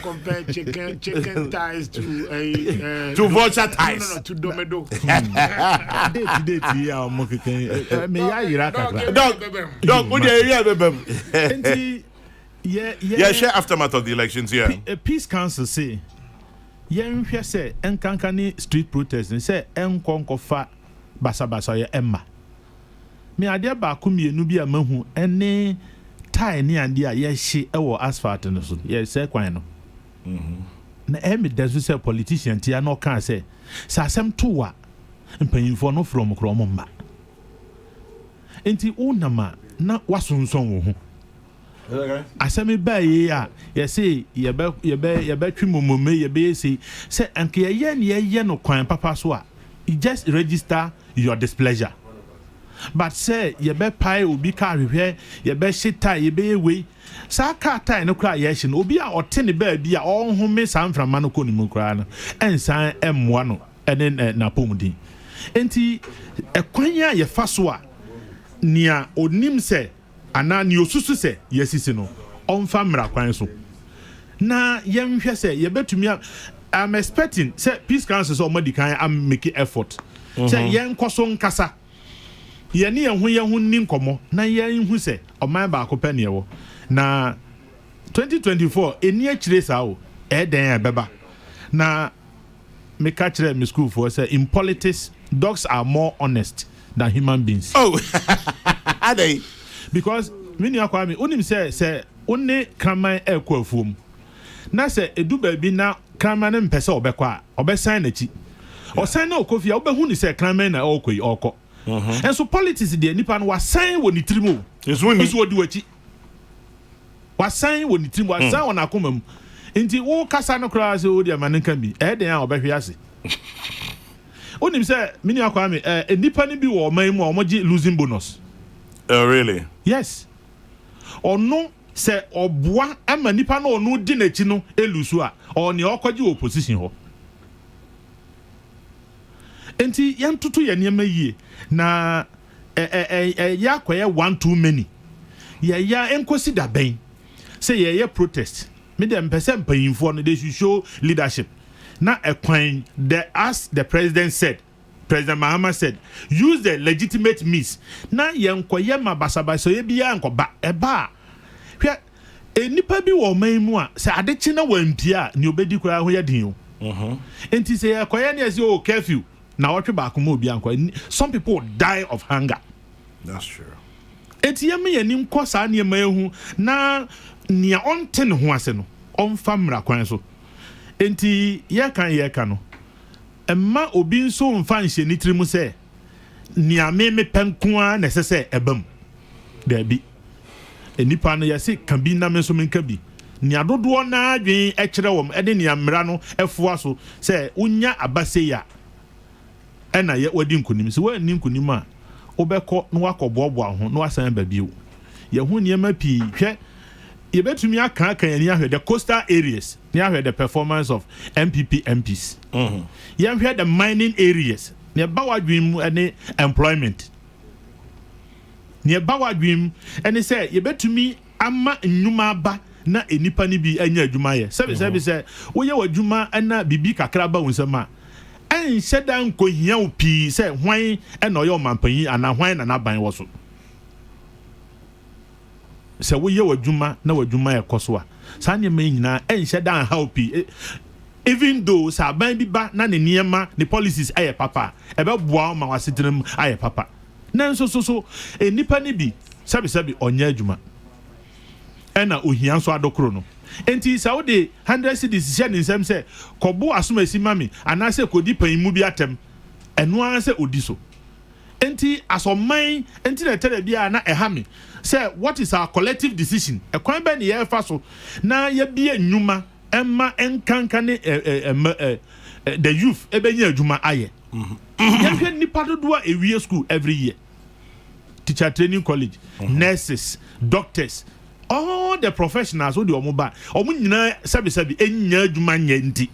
Speaker 3: compare chicken thighs to
Speaker 2: vulture thighs.
Speaker 3: No, to domedo.
Speaker 2: Yeah, share aftermath of the elections here.
Speaker 4: A peace council say, yeah, say, enkankani street protest and say, enkonkofa basa ya emma. Me adia ba kumienu bi amahu ene tie ne ade a ye hye ewo asphalt no so ye say kwan no na emi dazu say politician tia no kan say sa asem to a mpanyinfo no from kromo mba enti unama na wasonson wo ho asemi ba ye a ye say ye be twimomome ye be say anke ye no kwan papa so a you just register your displeasure. But say ye be pie obi ka hwehwe ye be shita ye be we sa ka tai no kra ye hye no obi a ote ne ba bi a onhome san frama no konimu kra no ensan emmoa no ene na pomudin enti ekwanya ye fa so a nia onim se ana ni osusu se ye sisi no onfa mra kwan so na ye nhwe se ye betumi I'm expecting say peace council so omadi kan am make effort say ye nkoso nkasa ye ne ye ho ni nkomo na ye hu se oman ba akopɛ ne wo na 2024 eni akire sa o den beba na me catch them school for say in politics dogs are more honest than human beings.
Speaker 2: Oh, are they?
Speaker 4: Because when you akwa me onim say onne kraman ekwa afuom na say edu ba bi na kraman ne mpese obekwa a obesan na chi osan na okofia obehu ni say kraman na okoyi okọ. And so politics the nipa no wasan woni trimo is wodi wachi wasan woni trimo wasan wona akomam nti wo kasa no kra se wo dia manenka bi den a obehwe ase onim say mini akwa me nipa ni bi wo man mu omoji losing bonus.
Speaker 2: Oh really?
Speaker 4: Yes. Ono se oboa ama nipa no onu di na chi no elusu a oni okoji opposition ho. Enti yantutu ya niema yie na ya kwaye one too many ya enkosi da ben say ya protest me dem person payinfo no they should show leadership na ekwan as the president President Mahama said use the legitimate means na yenkoye mabasabasa ye bia nkoba eba hwe enipa bi wo man mu a say adechi na wampia ni obedi kura ho ya din o enti say yakoye na say o curfew. Now, some people die of hunger.
Speaker 2: That's true.
Speaker 4: Etiame yanim kosa ne mahu na nia onte ne ho ase no on famra kwan so. Enti ye kan no. Emma obi nso mfa nhye ni trimu se nia me penkoa na sese ebam. There be. Enipa no yase kan bi na me so menka bi. Nia dodo na adwen e kire wom e de nia mra no efo aso se unya abase ya ena ye wadi nkunim se wani nkunim a obekọ no wakọbobo ho no asan ba biu ye hu niema pi hwe ye betumi aka kan ani ahwe the coastal areas ni ahwe the performance of MPP MPs ye hwe the mining areas ne bawadwim ene employment ne bawadwim ene se ye betumi ama nnuma ba na enipa ni bi anya adwuma ye sebe se wo ye wadwuma na bibi kakra ba wonsama and said down ko hia opi say hwan e no yo mampanyi ana hwan na naban wo so se wo ye wadwuma na wadwuma e koso a sa nyema nyina en said down how opi even though sa ban bi ba na ne niema ne policies aye papa e be boa ma wasetenam aye papa na so enipa ne bi sabi onya adwuma ena ohia nso adokoro no enti saudi 100 cities share nsem se kobo asomasi mami anase kodi panyimu bi atem eno an se odi so enti asoman enti na tere bia na ehame say what is our collective decision ekwan be ne ye fa so na ye bia nnuma emma enkanka ne the youth ebenya adwuma aye ye hwe nipa dodo a ewie school every year teacher training college nurses doctors all the professionals who do omoba omo nyina sabi enya adwuma nya nti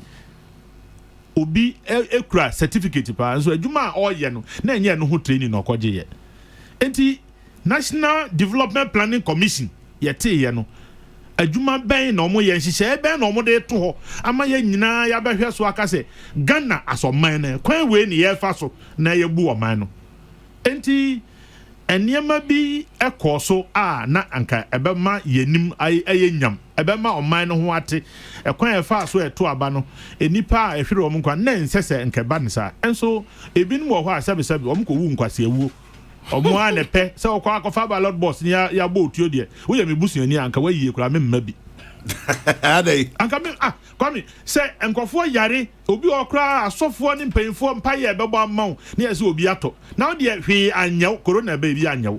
Speaker 4: obi ekura certificate pa so adwuma oye no na enya no ho training no okoje ye enti National Development Planning Commission yete ye no adwuma ben na omo ye nhihye ben na omo de to ho ama ye nyina ya behwe so aka se Ghana asoman na kwan we ni ye fa so na ye bu oman no enti eniema bi ekoso na anka ebema yenim ayenyam ebema oman no ho ate ekwan efa so eto aba no enipa ehwere omon kwa na nsese nkeba nsa enso ebinum wo ho asabesabe omko wu nkwase ewu omo anepe se okwa akofa ballot box ni ya bo otuo de wo ye mebusuani anka wayiye kura me mma bi
Speaker 2: adai
Speaker 4: anka me kwami se enkofo yare obi okra asofo ni mpanyimfo mpaye bebo amaw na yese obi ato na de hwe anyaw corona ba bi anyaw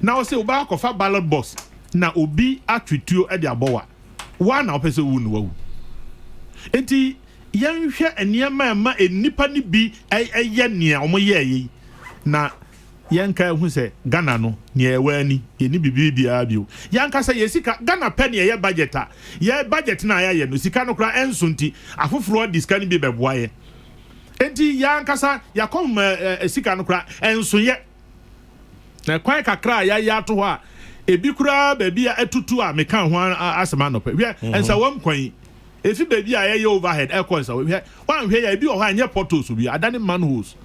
Speaker 4: na wo se oba akofa ballot box na obi atwetuo e de abowa wa na opese wu no wawu enti yanhwe eniema ma enipa ni bi eye ne omoye na yanka hu se Ghana no ne ewani yeni bibia bio yanka se yesika Ghana pen ye budget a ye budget na ya no sika no kra ensonti afoforo diska ni bi beboa ye enti yanka sa yakom sika no kra enso ye na kwan kakra ya to ho a ebi kura bebia etutu a meka ho asema no pe hwe ensa wam kwan efi bebia ye overhead ekonsa hwe wan hwe ya ebi o ho anye portals bi adane manholes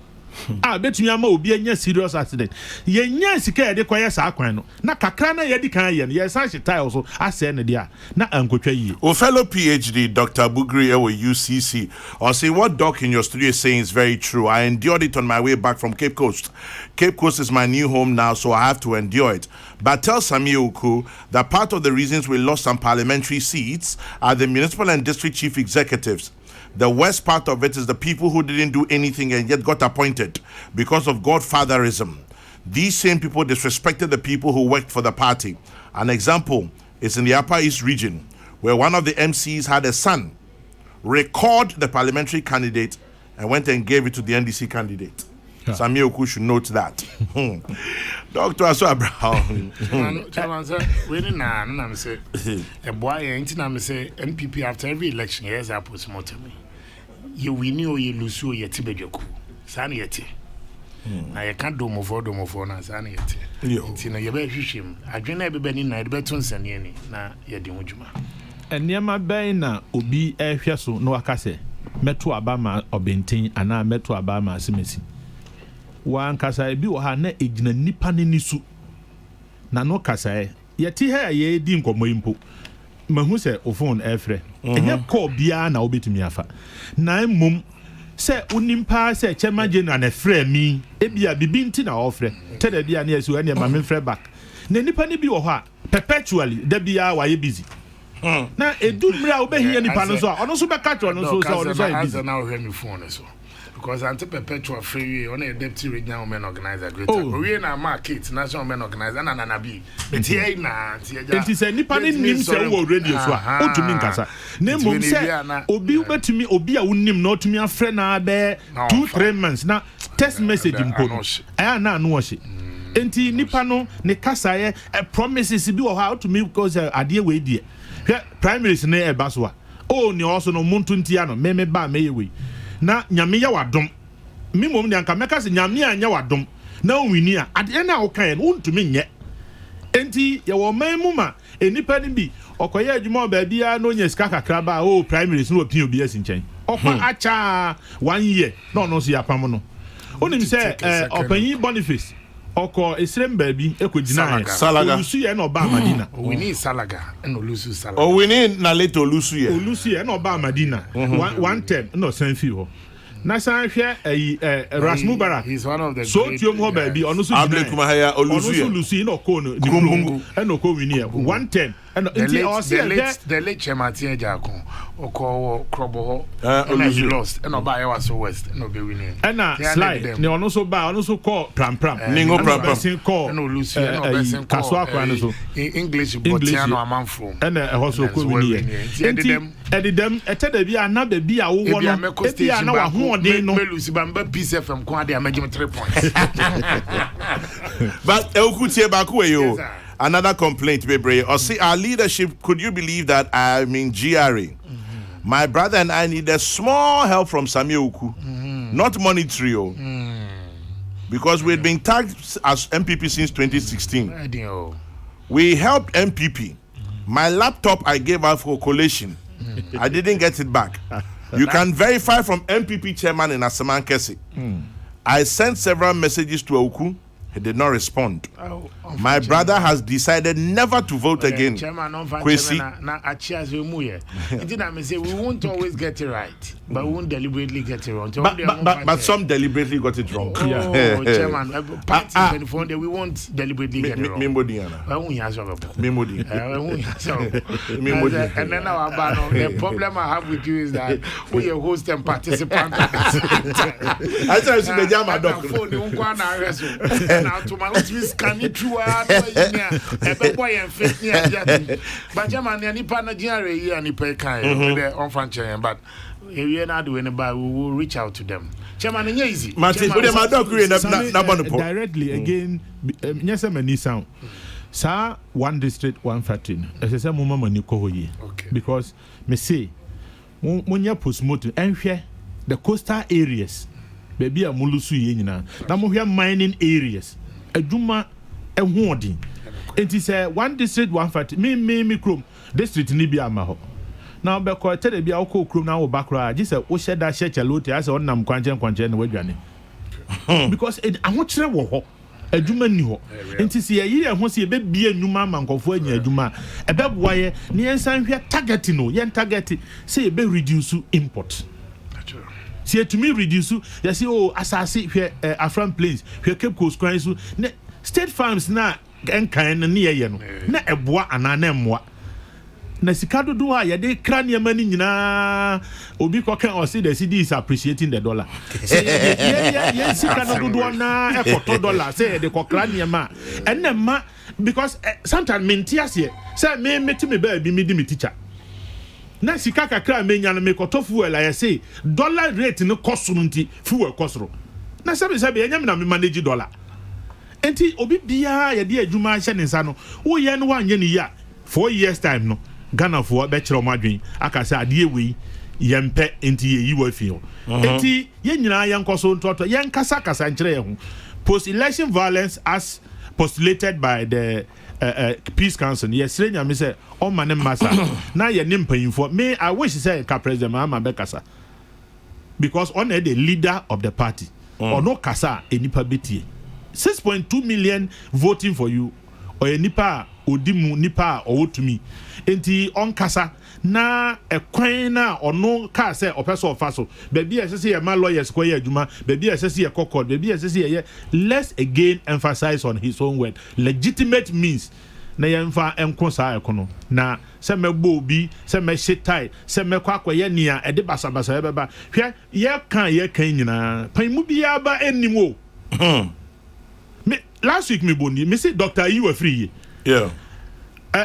Speaker 4: betumi ama obi anya serious accident ye nya sika de koye sa akwan no na kakra na ye di kan ye no ye san tiles so ase ne dia na ankotwa yi
Speaker 2: o fellow PhD Dr. Bugri ewo UCC or say what doc in your studio is saying is very true. I endured it on my way back from Cape Coast. Cape Coast is my new home now, so I have to endure it. But tell Samir Oku that part of the reasons we lost some parliamentary seats are the municipal and district chief executives. The worst part of it is the people who didn't do anything and yet got appointed because of godfatherism. These same people disrespected the people who worked for the party. An example is in the Upper East region, where one of the MCs had a son record the parliamentary candidate and went and gave it to the NDC candidate. Samir Oku should note that. Dr. Aso Abraham.
Speaker 3: We didn't know. I'm say a boy ain't I'm say MPP after every election. Yes, I put more to me. You win or you lose you yet bejoku. Saniety. Now you can't do more for na saniety. You know you better him. I dream everybody night better send any. Na you do juma.
Speaker 4: And near my na obi ehweso no akase. Meto abama obenten ana meto abama asimesi. Wan kasa bi wo ha na egina nipa ne nisu na no kasa ye ti ha ye di nkomo impo mahu se o phone efre enye call bia na obetumi afa na mum se unimpa se chairman general na frɛ mi ebia bibi nti na ofre tede bia na yesu ene ma me frɛ back na nipa ne bi wo ha perpetually da bia wa ye busy na edu mra obehia nipa no so ono so be catch ono so ono so e busy
Speaker 3: na o hwe mi phone so because anti perpetual free on a deputy regional women organizer greater we na market national women organizer na bi but here na
Speaker 4: it is a nipa ne nim se wo radio so a otumi nkasa na mum se obi betumi obi a wonim na otumi afre na be 2-3 months na text message impo aya na no wo hye enti nipa no ne kasa ye promises bi wo ha otumi because ade we die primaries na e ba so a ni also no muntu ntia no me ba me ye we na nyame ya wadom mimom ne anka meka se nyame anya wadom na onwini a ade na wo kan no ntumi nye enti ye wo manmu ma enipa ni bi okoye adwuma ba bia no nya sika kakra ba primaries no opin obi asinchen Okwa acha 1 year. No so yapam no. Onim say opanyi Boniface oko esrem baby ekogina
Speaker 2: Salaga
Speaker 4: Olusu ye na oba Madina.
Speaker 3: We need Salaga and Olusu Salaga.
Speaker 2: Oh, we need na later Olusu
Speaker 4: ye na oba Madina. 110 no senfi ho. Na san hwe Rasmu Barak.
Speaker 3: He's one of the
Speaker 4: so tiom ho baby onu so
Speaker 2: Able Kumahaya
Speaker 4: Olusu no ko no Krungu and no ko wini 110 and
Speaker 3: the late Chematie Jako oko Krobo ho and he lost and oba was so west no be winning
Speaker 4: and slide ne onu so ba onu so call pram
Speaker 2: ningo pram
Speaker 4: call
Speaker 3: no Lucy no person call
Speaker 4: Kaso akwa no so
Speaker 3: English Botiano amanfo
Speaker 4: and also ko wini edem etada bi ana ba bi a wo no e bi ana wa ho odin no
Speaker 3: Lucy Bamba Peace FM ko ade amagim 3 points
Speaker 2: but Ekutie Bakuwe another complaint, Bebre. Or see, our leadership, could you believe that I'm in GRA? My brother and I need a small help from Samioku, not monetary, because we've been tagged as MPP since 2016. We helped MPP. My laptop I gave out for collation. I didn't get it back. You can verify from MPP chairman in Asaman Kesi. I sent several messages to Oku. He did not respond. My brother has decided never to vote again.
Speaker 3: Kwesi. We won't always get it right, but we won't deliberately get it wrong.
Speaker 2: But some deliberately got it wrong.
Speaker 3: Oh, Chairman, we won't deliberately get it wrong. And then the problem I have with you is that we are host and participant at the same time.
Speaker 2: I try to see the jam
Speaker 3: now to my scan it through a boy and fit near. But German and Nippon and Nippon on franchise, but if you're not doing it, we will reach out to them. Chairman and easy.
Speaker 4: Directly again, yes, I'm a sound. Sir, 1 district, 113. As I say, Mama Nikoye. Because me say, when you post motor and share the coastal areas. Baby a mulusu ye nyina na mo hwe mining areas adwuma ehodi enti say 1 district 150 me krom district ni bi ama ho na be ko tede bi a wo krom na wo bakra ji say wo sheda shechelote ase onam kwankyen na wadwane because ahokere wo ho adwuma ni ho enti se ye ho se be bia nnuma mankofo anya adwuma ebeboa ye ne yensan hwe target no yen target say be reduce import. See to me reduce you see asase hwe Afran Plains hwe Cape Coast kwan so state farms na enkan na ye no na eboa anana emmoa na sika dodo a ye de kra ne mani nyina obi kokan o say the cedi is appreciating the dollar say ye sika dodo na ekoto dollar say de kokra ne ma enema because sometimes mentias here say me meti me ba bi me di me teacher na sika kakra menya no mekoto fuel I say dollar rate no cost no nti fuel cost ro na sabe enyam na me manage dollar enti obi bia ye de adwuma hye ne nsa no wo ye no wanye ne ya 4 years time no Ghana for be kire o madwen aka say ade ewe yempe enti ye yiwa fi ho enti ye nyina ye nkoso ntoto ye nkasa kasa nkire ye ho post election violence as postulated by the Peace Council. Yes, Renya say on my name massa. Now you name paying for me. I wish to say President Mahama Bekasa because on the leader of the party or no kasa enipa beti 6.2 million voting for you or enipa odimu nipa or to me. Enti on kasa na ekwan na ono ka say opeso ofaso baby say my lawyers ko ye adwuma baby say ye kokod baby say ye let's again emphasize on his own word legitimate means na yemfa enko sa ekono na se mebo bi se me shitai se me kwakoye nia e de basabasa ye beba hwe ye kan nyina pan mu bia ba enimo me last week me boni me say doctor you were free
Speaker 2: yeah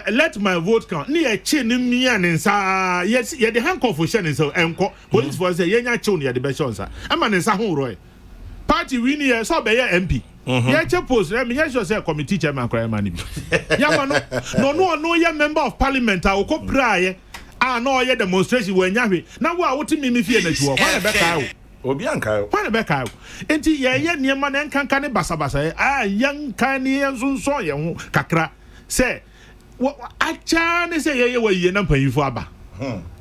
Speaker 4: let my vote count ni e che ni mia ne nsa yes ye de handcuff for share so enko police for say ye nya che ni ye de be show nsa ama ne nsa ho ro party win ye so be ye MP ye che post me ye sure say committee chairman cry man bi ya ma no ye member of parliament a okopra ye no ye demonstration we nya hwe na wo a wo ti mi fie na chuo kwa na be kai
Speaker 2: obi anka
Speaker 4: kwa na be kai enti ye niema na nkanka ne basabasa yanka ne nsonso ye ho kakra say acha ne say ye we ye na panifo aba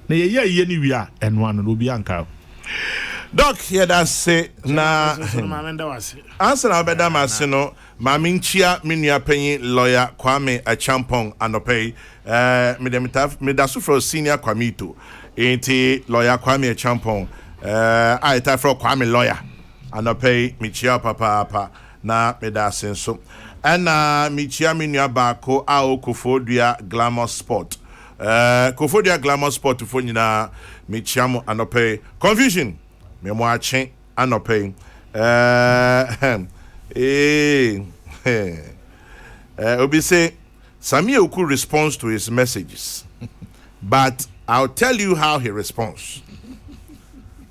Speaker 4: na ye ni wi a eno ano no bi anka
Speaker 2: Doc, here that say na answer na obeda mase no ma minchia menua panyin lawyer Kwame Achampong anopay me da so for senior kwamito enti lawyer Kwame Achampong I ta for Kwame lawyer anopay michia papa na me da senso ana michia menua baako a okofodua glamour sport kofodua glamour sport fo nyina michia mo anopay confusion me mo achen anopay Obi say Sami Oku responds to his messages, but I'll tell you how he responds.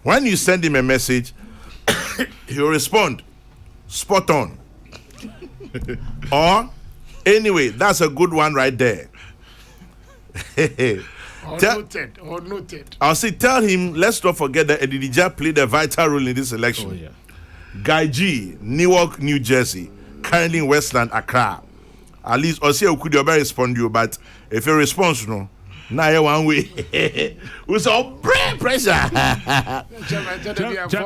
Speaker 2: When you send him a message, he'll respond spot on. Or anyway, that's a good one right there.
Speaker 3: Noted.
Speaker 2: I'll say, tell him, let's not forget that Edidija played a vital role in this election.
Speaker 4: Oh, yeah.
Speaker 2: Guy G, Newark, New Jersey, currently in Westland, Accra. At least, or say, I could respond to you, but if you respond, no, now you one way. We saw brain pressure.
Speaker 3: 4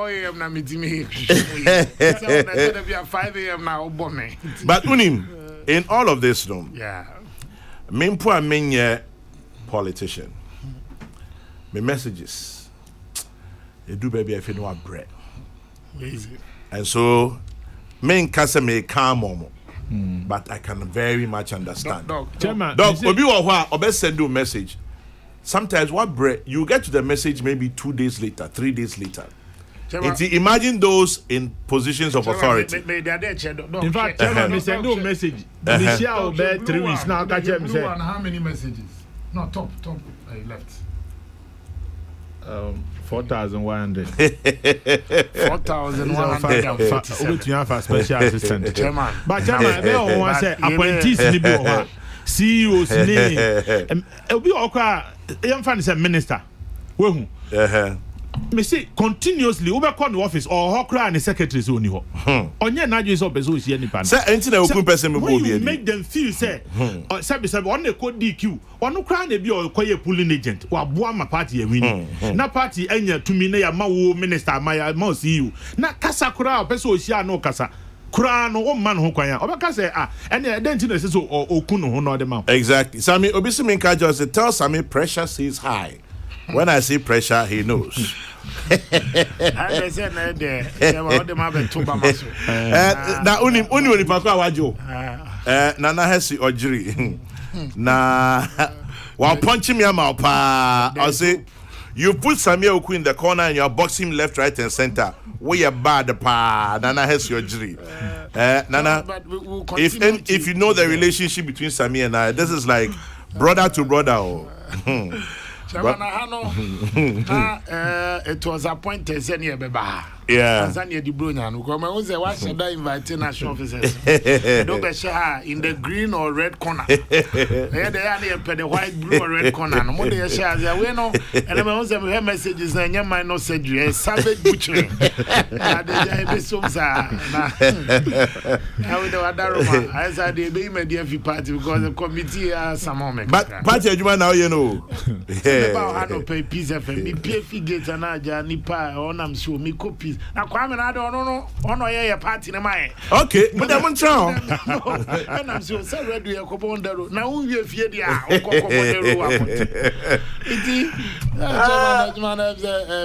Speaker 3: a.m. now meeting me. 5 a.m. now bomb.
Speaker 2: But Unim, in all of this, no,
Speaker 3: Yeah.
Speaker 2: Mimpo Amenye politician. My messages, they do baby if you know a bread.
Speaker 3: Easy.
Speaker 2: And so, main casa may calm momo. But I can very much understand.
Speaker 4: Chairman,
Speaker 2: Dog, obi wa hwa obe send you a message. Sometimes what bread you get to the message maybe 2 days later, 3 days later. Imagine those in positions of authority.
Speaker 4: in fact, Chairman, me send you a message. Me share over 3 weeks now. Catch him say.
Speaker 3: How many messages? No, top. Left.
Speaker 4: 4,100.
Speaker 3: 4,157.
Speaker 4: Over to you for special assistant.
Speaker 3: Chairman.
Speaker 4: But Chairman, they all want say appointees ni bi o CEOs ni. Obi okwa em fan say minister. We hu. Me say continuously we call the office or hokra and secretaries oni ho. Onye na adwe so bezo hia nipa.
Speaker 2: Say enti na okun person me go bi.
Speaker 4: Make them feel say say on the code DQ. Onu kra na bi o koye pulling agent. Wa boa ma party e win. Na party enya tumi na ya ma wo minister ma ya ma CEO. Na kasa kra person hia no kasa. Kra no o man ho kwan ya. Obeka say ene identity no say so okun no ho no de ma.
Speaker 2: Exactly. Sami obisi me ka just tell Sami pressure is high. When I say pressure, he knows.
Speaker 3: I said,
Speaker 2: na uni pakwa wajo. Na hesi ojiri. Na while punching me out pa, I'll say you put Samia Oku in the corner and you're boxing left, right, and center. We are bad pa. Nana hesi ojiri. Nana, if you know the relationship between Samia and I, this is like brother to brother.
Speaker 3: It was appointed Zenia Beba.
Speaker 2: Yeah.
Speaker 3: Tanzania di Brunya. Was the one that invited national officers. Don't share in the green or red corner. They are the white, blue, or red corner. No more they share. We know. And I was have messages and your mind no said you savage butchery. The songs are. I would have Daruma. I said they be media party because the committee are some moment.
Speaker 2: But party you now you know.
Speaker 3: About how to pay pizza for me. Pay figures and I nipa on I'm sure me copies. Now Kwame I don't know on your party na my.
Speaker 2: Okay, but I'm on town.
Speaker 3: And I'm so ready to go on the road. Now we have here dia o ko ko the road.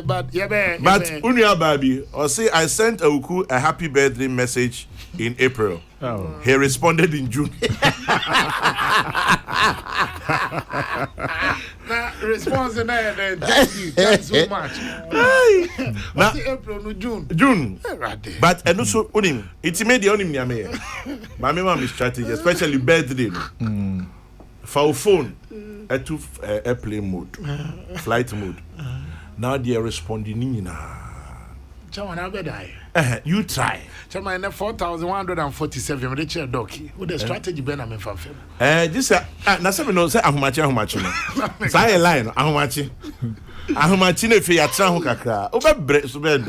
Speaker 3: But yeah,
Speaker 2: but Unia Baby, or say I sent Oku a happy birthday message in April.
Speaker 4: Oh.
Speaker 2: He responded in June.
Speaker 3: Response in there then. Thanks so much.
Speaker 2: Now
Speaker 3: April no June.
Speaker 2: But and also unim it's made the unim nyame. My mama is strategy, especially birthday. For phone to airplane mode, flight mode. Now they are responding you try.
Speaker 3: Chairman, 4,147. The chair docky. With the strategy, Benjamin Fafim.
Speaker 2: This Nasami no say Ahumachi. Say a line, Ahumachi. Ahumachi, if you are trying to cry, over bread, so bad.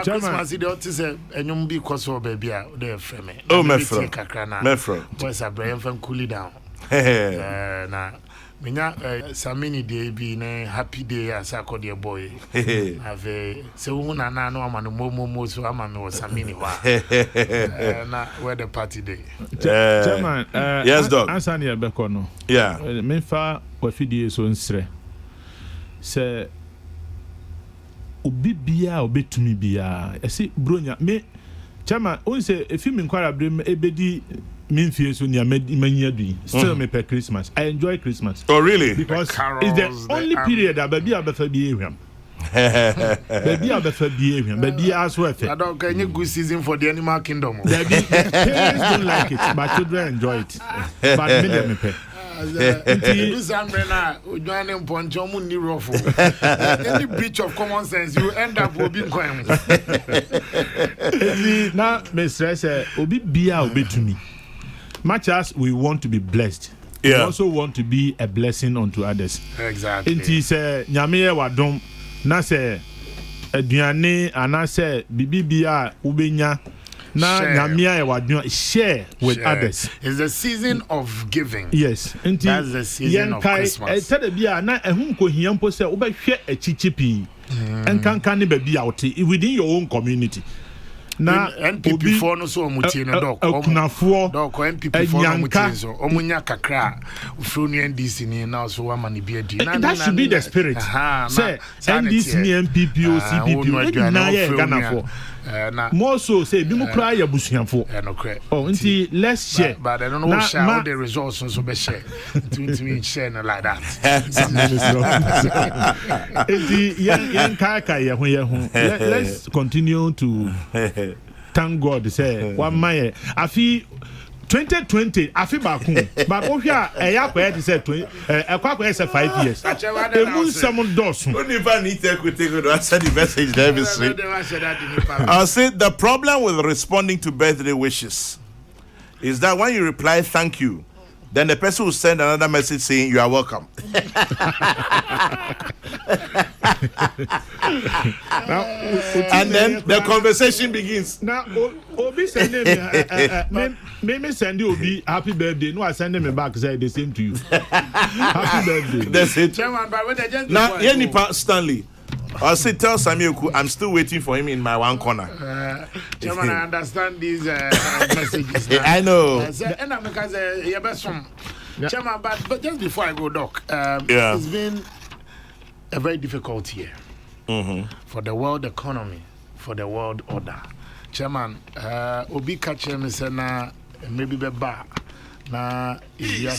Speaker 3: Christmas, the authors and you be cause baby, they're from me.
Speaker 2: Oh, my friend.
Speaker 3: Boys are brave and cool it down. Nah. Minya Samini day be a happy day as I call your boy. Have so na no am no mo so am no Samini wa. Na where the party day.
Speaker 4: Chairman,
Speaker 2: yes, dog.
Speaker 4: Answer near Bekono.
Speaker 2: Yeah.
Speaker 4: Me fa wafidie so nsre. Se obi bia obetumi bia. Ese bronya me Chairman, on say if you inquire brem ebedi Minfie so near many still me per Christmas. I enjoy Christmas.
Speaker 2: Oh, really?
Speaker 4: Because
Speaker 3: carols,
Speaker 4: it's the only period that baby abefa behave. Baby abefa behave. Baby as well.
Speaker 3: I don't get any good season for the animal kingdom.
Speaker 4: Baby, parents don't like it, but children enjoy it. But me let me pay.
Speaker 3: This umbrella, joining Ponchomu ni rough. Any breach of common sense, you end up with being quiet.
Speaker 4: Now, Mr. Say, obi bia obi to me. Much as we want to be blessed, we also want to be a blessing unto others.
Speaker 3: Exactly.
Speaker 4: Inti say nyame wadom na say aduane ana say bibibia ubenya na nyame wadom share with others.
Speaker 3: It's the season of giving.
Speaker 4: Yes. Inti
Speaker 3: that's the season of Christmas.
Speaker 4: Tell bia na ehun ko hiampo say ubehwe achichipi enkankan ne ba bia wote within your own community. Na
Speaker 3: NPP for no so mutie no dog
Speaker 4: okunafo
Speaker 3: dog NPP for no mutie so omunya kakra ufro ni NDC ni na so wa mani bi adi
Speaker 4: that should be the spirit say NDC ni NPP o CPP na ye Ghana for more so say bi mu kra ya busuanfo oh nti let's share
Speaker 3: but I don't know share the results so be share to share no like that
Speaker 4: nti yen kai ye ho let's continue to thank God say one my afi 2020 afi baku but ohia eya kwa say ekwa say 5 years emu some dosu
Speaker 2: don't even need to answer the message there be straight. I'll say the problem with responding to birthday wishes is that when you reply thank you, then the person will send another message saying you are welcome.
Speaker 4: Now,
Speaker 2: and then the conversation begins.
Speaker 4: Now, Obi send me send you Obi happy birthday. No, I send me back say the same to you. Happy birthday.
Speaker 2: That's it.
Speaker 3: Chairman, but when they just
Speaker 2: now, Yenipa Stanley. I'll say tell Samioku I'm still waiting for him in my one corner.
Speaker 3: Chairman, I understand these messages. Now.
Speaker 2: I know.
Speaker 3: And I'm because you're best from Chairman, but just before I go, Doc, it's been a very difficult year for the world economy, for the world order. Chairman, Obi Kache me say na maybe be ba na na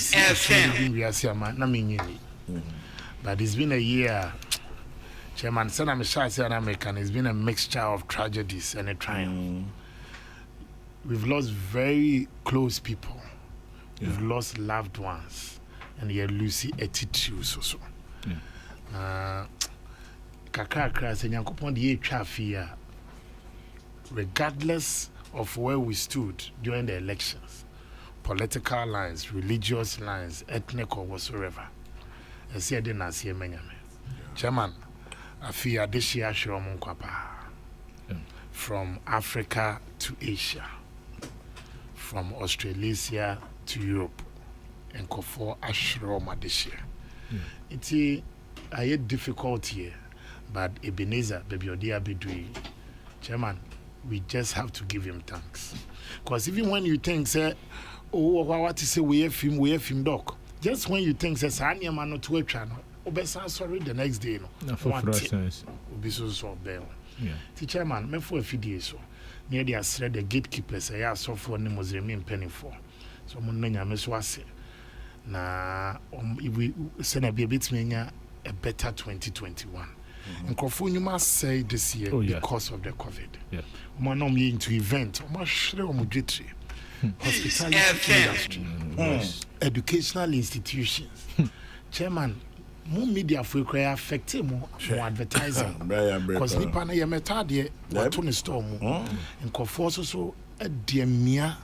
Speaker 3: but it's been a year. Chairman, said I'm shy, said American. It's been a mixture of tragedies and a triumph. We've lost very close people. We've lost loved ones, and you're losing attitudes also. Kakra say nyankopon de etwa afia. Regardless of where we stood during the elections, political lines, religious lines, ethnic or whatsoever, I see I didn't see menyame. Chairman, afia deshia shromu kwapa. From Africa to Asia, from Australasia to Europe, and Kofo Ashroma this year. It's a difficult year, but Ebenezer, baby Odia Bidui, Chairman, we just have to give him thanks. Because even when you think, say, oh, what is say, we have him, doc. Just when you think, say, Sanya man not to a channel, Obesa sorry the next day, no. Obiso so bell. Teacher man, me for a few days so. Near the asred the gatekeepers, I saw for the Muslim penny for. So Munanya Meswase. Na we send a bit mania a better 2021. And Kofu, you must say this year because of the COVID. Man, I'm into event, hospitality industry, educational institutions. Chairman, more media for affected more advertising because nipa na yemeta de wato ne store mu nkofo so de mia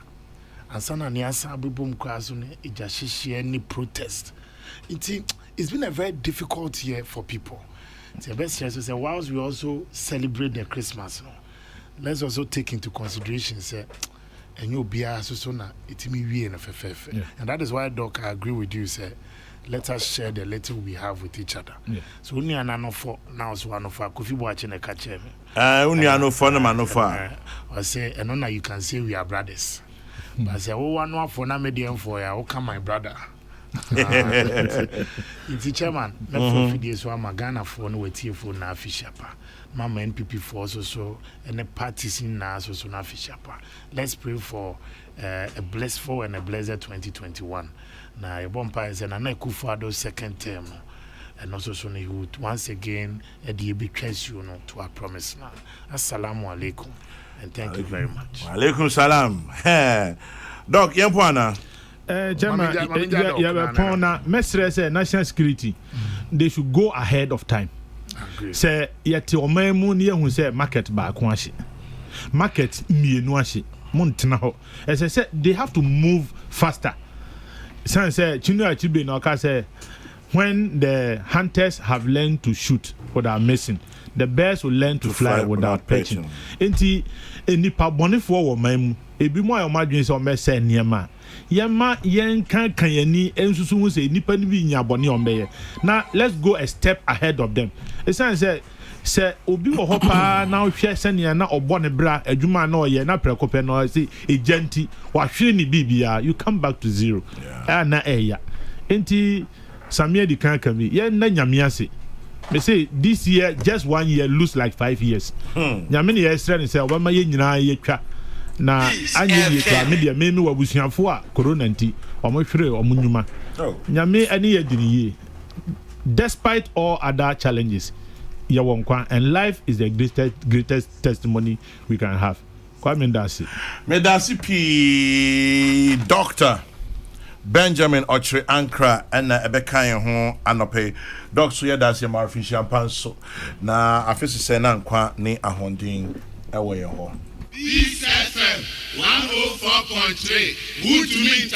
Speaker 3: ansana ne asa abobom kwa so ne ejahihie ni protest. It's been a very difficult year for people. The best year say whilst we also celebrate the Christmas, let's also take into consideration say and you be so na itimi wie na fefefe. And that is why, Doc, I agree with you say let us share the little we have with each other.
Speaker 4: Yeah.
Speaker 3: So uni anano for now so one of Kofi watching a catch me.
Speaker 2: Uni ano for no man no for.
Speaker 3: I say and now you can say we are brothers. But I say oh one for na medium for ya, oh come my brother. It's chairman, not for videos so I'm a Ghana for no with for na fishapa. Mama NPP for also and the parties in na so na fishapa. Let's pray for a blissful and a blessed 2021. Na your bumper is an Anakufado second term. And also so he would once again the betrays you know to our promise now. Assalamu alaikum and thank you very much.
Speaker 2: Alaikum salam. Doc, Yampwana.
Speaker 4: Gemma, say national security, they should go ahead of time. Say, yet your man who say market back one market me no Montana. As I said, they have to move faster. Some say, Chino Chibi Noka say, when the hunters have learned to shoot without missing, the bears will learn to fly without perching. Enti, any paboni for woman, a be more imagines on me say near ma. Yama yen kan yani ensusu say nipa ni bi nya boni on be. Now let's go a step ahead of them. It's say obi wo ho pa na hwe senia na obo ne bra adwuma na oye na prekope na say agenti wa hwe ni bibia you come back to zero. Na eya. Enti Samia di kan kami yen na nyame ase. Me say this year just 1 year lose like 5 years. Nyame ne extra ni say obama ye nyina ye twa. Na anyi twa me de me wabusuafo a corona nti omo hwere omo nyuma. Nyame ani ye dini ye. Despite all other challenges, and life is the greatest testimony we can have. Kwame Ndasi.
Speaker 2: Medasi P. Doctor Benjamin Ochre Ankra and Ebeka ho anope. Doc so ya dasi marfi champanso na afisi sena nkwa ni ahondin ewe ho.
Speaker 5: This FM 104.3 Good to meet